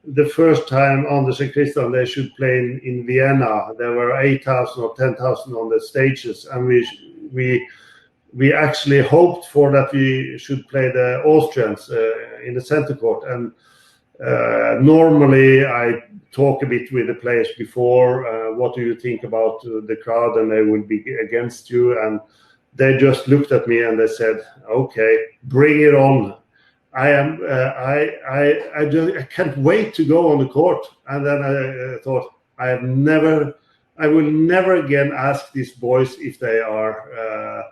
the first time Anders and Christian, they should play in Vienna. There were 8,000 or 10,000 on the stages, and we actually hoped for that we should play the Austrians in the center court. And normally I talk a bit with the players before. What do you think about the crowd? And they will be against you. And they just looked at me and they said, "Okay, bring it on. I can't wait to go on the court." And then I thought, I will never again ask these boys if they are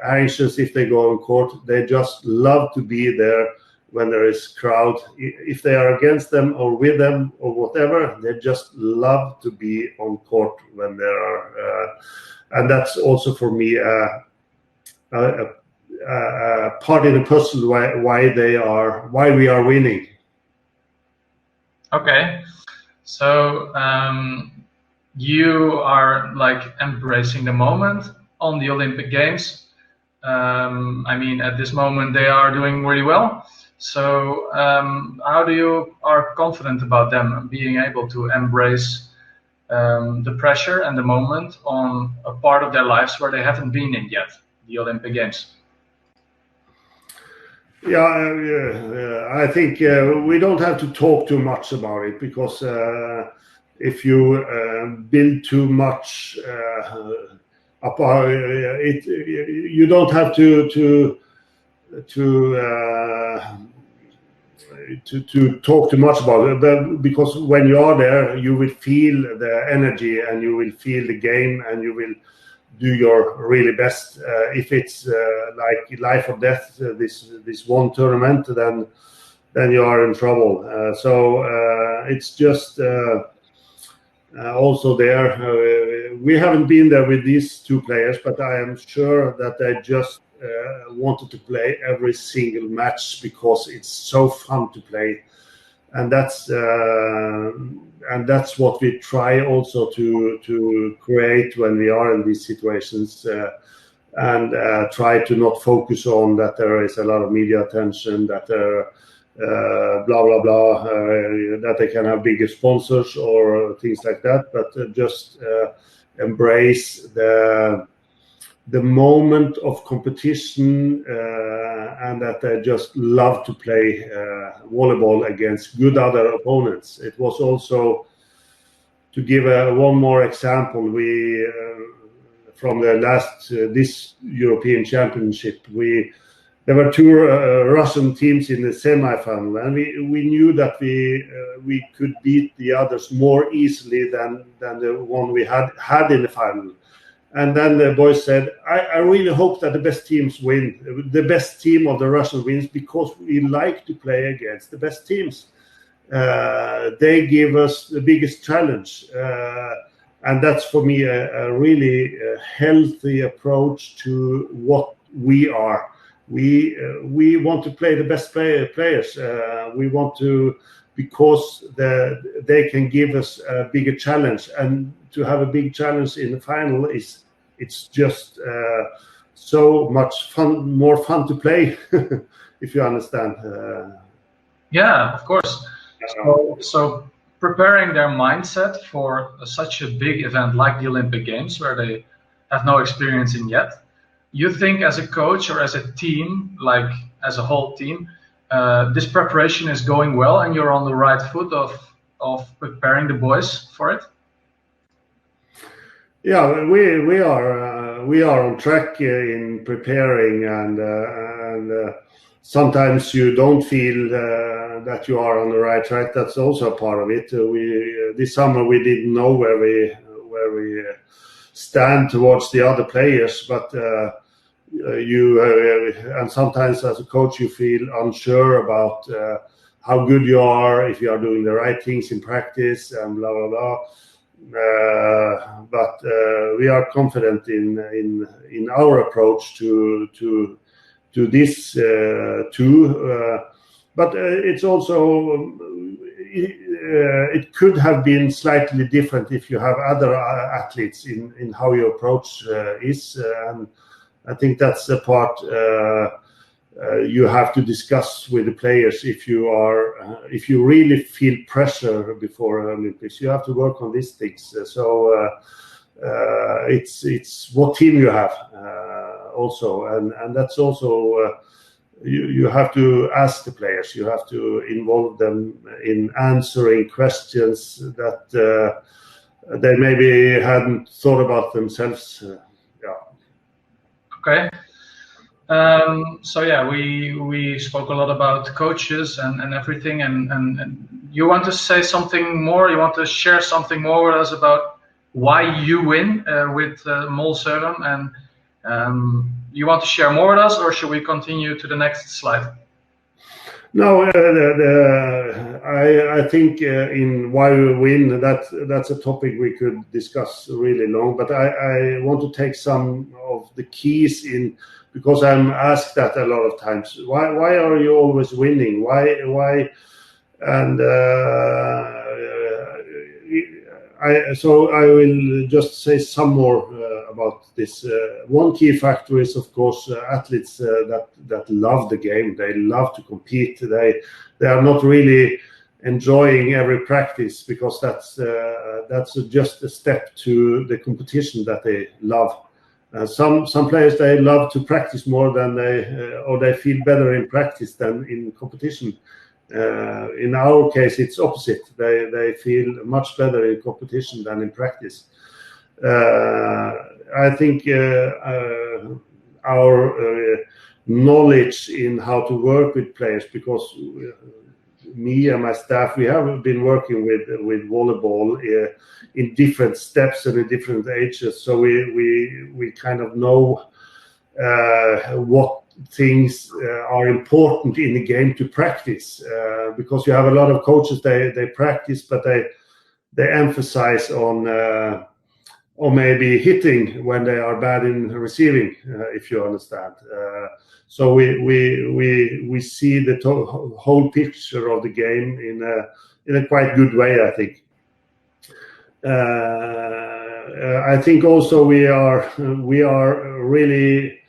anxious if they go on court. They just love to be there, when there is crowd. If they are against them or with them or whatever, they just love to be on court when there are, and that's also for me a part in the puzzle why we are winning. Okay, so you are like embracing the moment on the Olympic Games. I mean, at this moment they are doing really well. So how do you are confident about them being able to embrace the pressure and the moment on a part of their lives where they haven't been in yet, the Olympic Games? Yeah, I think we don't have to talk too much about it, because if you build too much about it, you don't have to talk too much about it. But because when you are there, you will feel the energy and you will feel the game and you will do your really best. If it's like life or death, this one tournament, then you are in trouble. So it's just also there. We haven't been there with these two players, but I am sure that they just wanted to play every single match because it's so fun to play. And that's what we try also to create when we are in these situations, and try to not focus on that there is a lot of media attention, that there blah blah blah, that they can have bigger sponsors or things like that, but just embrace the moment of competition, and that they just love to play volleyball against good other opponents. It was also, to give one more example, we from the last this European Championship, there were two Russian teams in the semi-final, and we knew that we could beat the others more easily than the one we had in the final. And then the boys said, I really hope that the best teams win, the best team of the Russian wins, because we like to play against the best teams. They give us the biggest challenge. And that's for me a really healthy approach to what we are. We want to play the best players. We want to, because they can give us a bigger challenge, and to have a big challenge in the final it's just so much fun, more fun to play, if you understand. Yeah, of course. So preparing their mindset for such a big event like the Olympic Games, where they have no experience in yet, you think as a coach or as a team, like as a whole team, this preparation is going well and you're on the right foot of preparing the boys for it? Yeah, we are on track in preparing, and sometimes you don't feel that you are on the right track. That's also a part of it. This summer we didn't know where we stand towards the other players, but and sometimes as a coach you feel unsure about how good you are, if you are doing the right things in practice, and blah blah blah. But we are confident in our approach to this too. But it's also it could have been slightly different if you have other athletes in how your approach is, and I think that's the part you have to discuss with the players. If you really feel pressure before Olympics, you have to work on these things. So it's what team you have also, and that's also you have to ask the players. You have to involve them in answering questions that they maybe hadn't thought about themselves. Okay. So yeah, we spoke a lot about coaches and everything, and you want to say something more? You want to share something more with us about why you win with Mol Sørum, and you want to share more with us, or should we continue to the next slide? No, I think in why we win, that's a topic we could discuss really long. But I want to take some of the keys in, because I'm asked that a lot of times. Why are you always winning? Why? And so I will just say some more about this. One key factor is, of course, athletes that love the game. They love to compete. They are not really enjoying every practice, because that's just a step to the competition that they love. Some players, they love to practice more than they feel better in practice than in competition. In our case, it's opposite. They feel much better in competition than in practice. I think our knowledge in how to work with players, because me and my staff, we have been working with volleyball in different steps and in different ages, so we kind of know what things are important in the game to practice, because you have a lot of coaches, they practice, but they emphasize on or maybe hitting when they are bad in receiving, if you understand. So we see the whole picture of the game in a quite good way, I think. I think also we are really,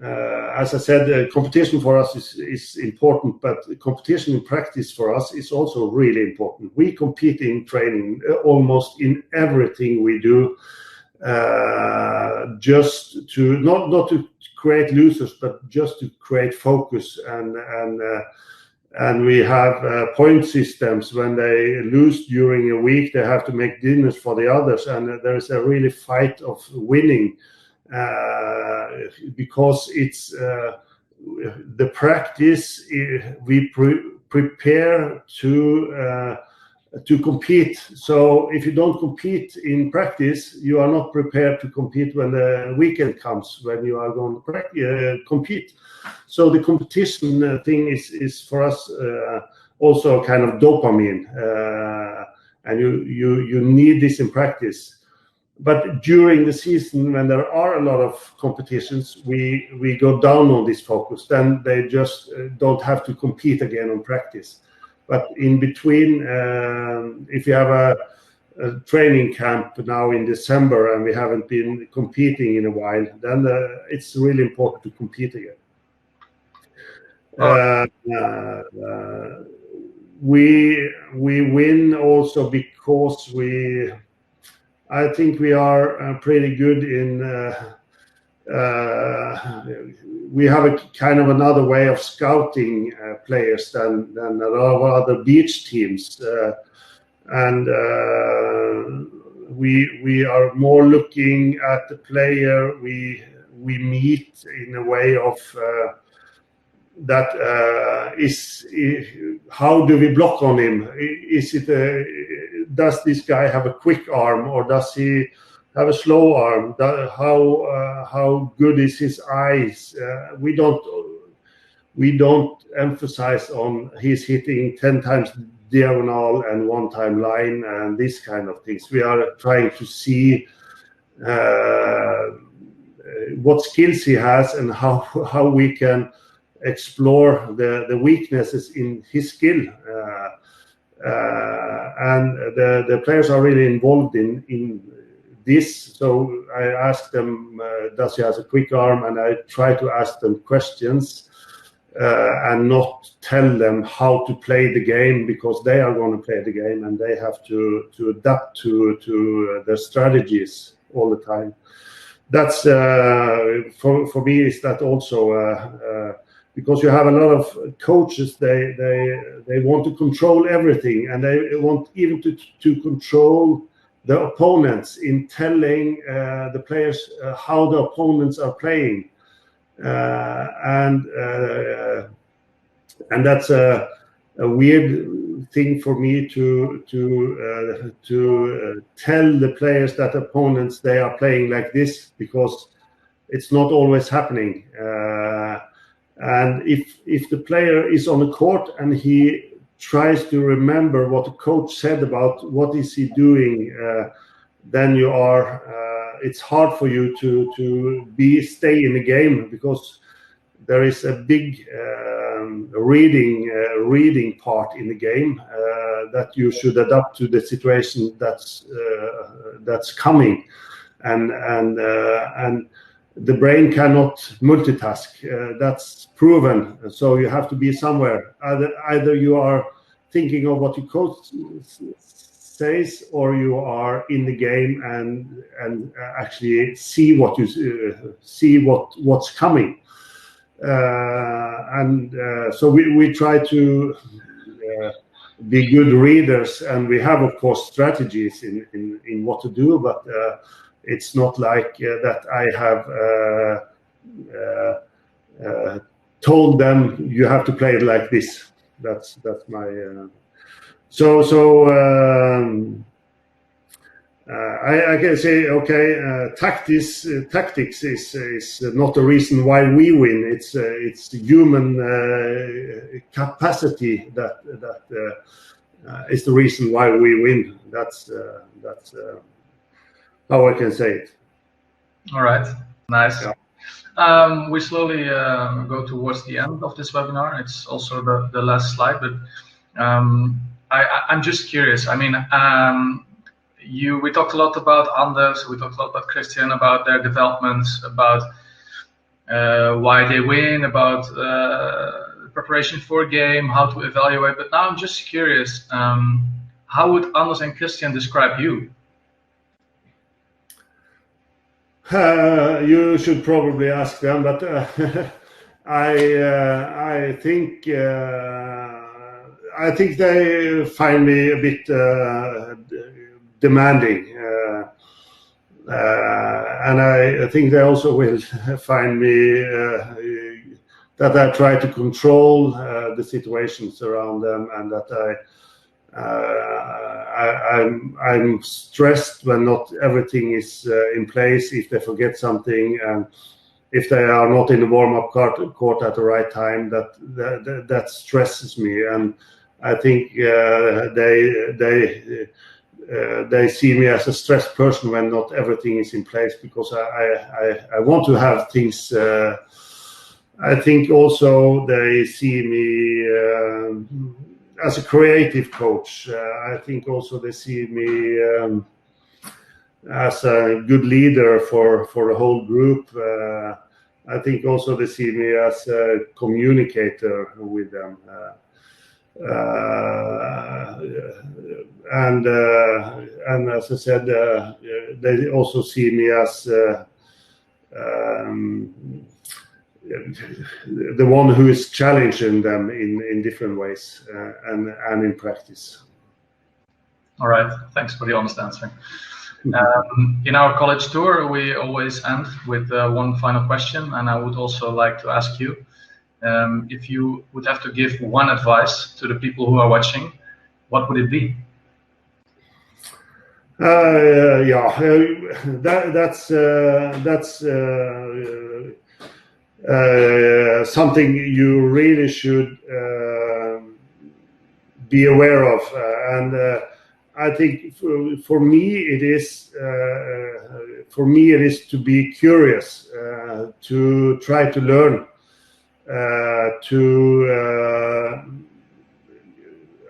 as I said, competition for us is important, but competition in practice for us is also really important. We compete in training almost in everything we do, just to not to create losers, but just to create focus. And we have point systems. When they lose during a week, they have to make dinners for the others, and there is a really fight of winning. Because it's the practice, we prepare to compete. So if you don't compete in practice, you are not prepared to compete when the weekend comes, when you are going to compete. So the competition thing is for us also kind of dopamine, and you need this in practice. But during the season, when there are a lot of competitions, we go down on this focus. Then they just don't have to compete again on practice. But in between, if you have a training camp now in December and we haven't been competing in a while, then it's really important to compete again. We win also because I think we are pretty good in. We have a kind of another way of scouting players than a lot of other beach teams, and we are more looking at the player we meet in a way of that is how do we block on him? Is it does this guy have a quick arm, or does he have a slow arm? How good is his eyes? We don't emphasize on he's hitting 10 times diagonal and 1 time line and this kind of things. We are trying to see what skills he has and how we can explore the weaknesses in his skill. And the players are really involved in this. So I ask them, does he have a quick arm? And I try to ask them questions and not tell them how to play the game, because they are going to play the game and they have to adapt to their strategies all the time. That's for me, is that also because you have a lot of coaches, they want to control everything, and they want even to control the opponents in telling the players how the opponents are playing, and that's a weird thing for me to tell the players that opponents, they are playing like this, because it's not always happening. And if the player is on the court and he tries to remember what the coach said about what is he doing, then you are. It's hard for you to stay in the game, because there is a big reading part in the game that you should adapt to the situation that's coming, and the brain cannot multitask. That's proven. So you have to be somewhere. Either you are thinking of what your coach says, or you are in the game and actually see what's coming. So we try to be good readers, and we have, of course, strategies in what to do, but it's not like that I have told them you have to play it like this. That's my I can say, okay, tactics is not the reason why we win. It's human capacity that is the reason why we win. That's how I can say it. All right, nice. Yeah. We slowly go towards the end of this webinar. It's also the last slide, but I'm just curious. I mean, we talked a lot about Anders, we talked a lot about Christian, about their developments, about why they win, about preparation for a game, how to evaluate. But now I'm just curious, how would Anders and Christian describe you? You should probably ask them, but I think they find me a bit demanding, and I think they also will find me that I try to control the situations around them, and that I'm stressed when not everything is in place, if they forget something, and if they are not in the warm-up court at the right time. That stresses me, and I think they see me as a stressed person when not everything is in place, because I want to have things. I think also they see me as a creative coach. I think also they see me as a good leader for the whole group. I think also they see me as a communicator with them. And as I said, they also see me as the one who is challenging them in different ways and in practice. All right, thanks for the honest answer. In our college tour, we always end with one final question, and I would also like to ask you, if you would have to give one advice to the people who are watching, what would it be? That's something you really should be aware of, and I think for me it is to be curious, to try to learn,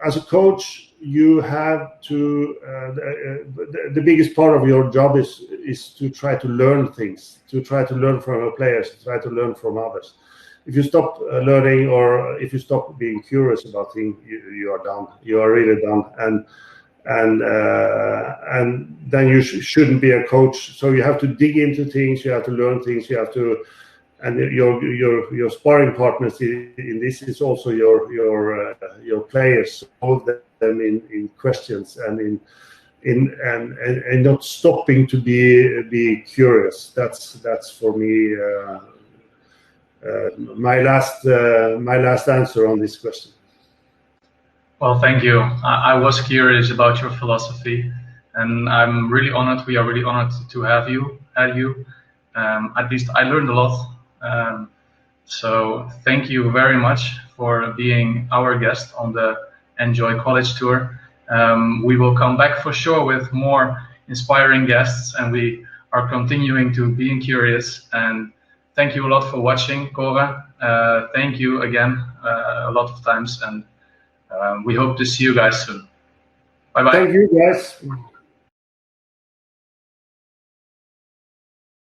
as a coach. You have to. The biggest part of your job is to try to learn things, to try to learn from your players, to try to learn from others. If you stop learning, or if you stop being curious about things, you are done. You are really done, and then you shouldn't be a coach. So you have to dig into things. You have to learn things. You have to. And your sparring partners in this is also your players. Hold them in questions and in not stopping to be curious. That's for me my last answer on this question. Well, thank you. I was curious about your philosophy, and I'm really honored. We are really honored to have you. At least I learned a lot. So thank you very much for being our guest on the NJOI College Tour. We will come back for sure with more inspiring guests, and we are continuing to being curious. And thank you a lot for watching, Kåre. Thank you again a lot of times, and we hope to see you guys soon. Bye bye. Thank you, guys.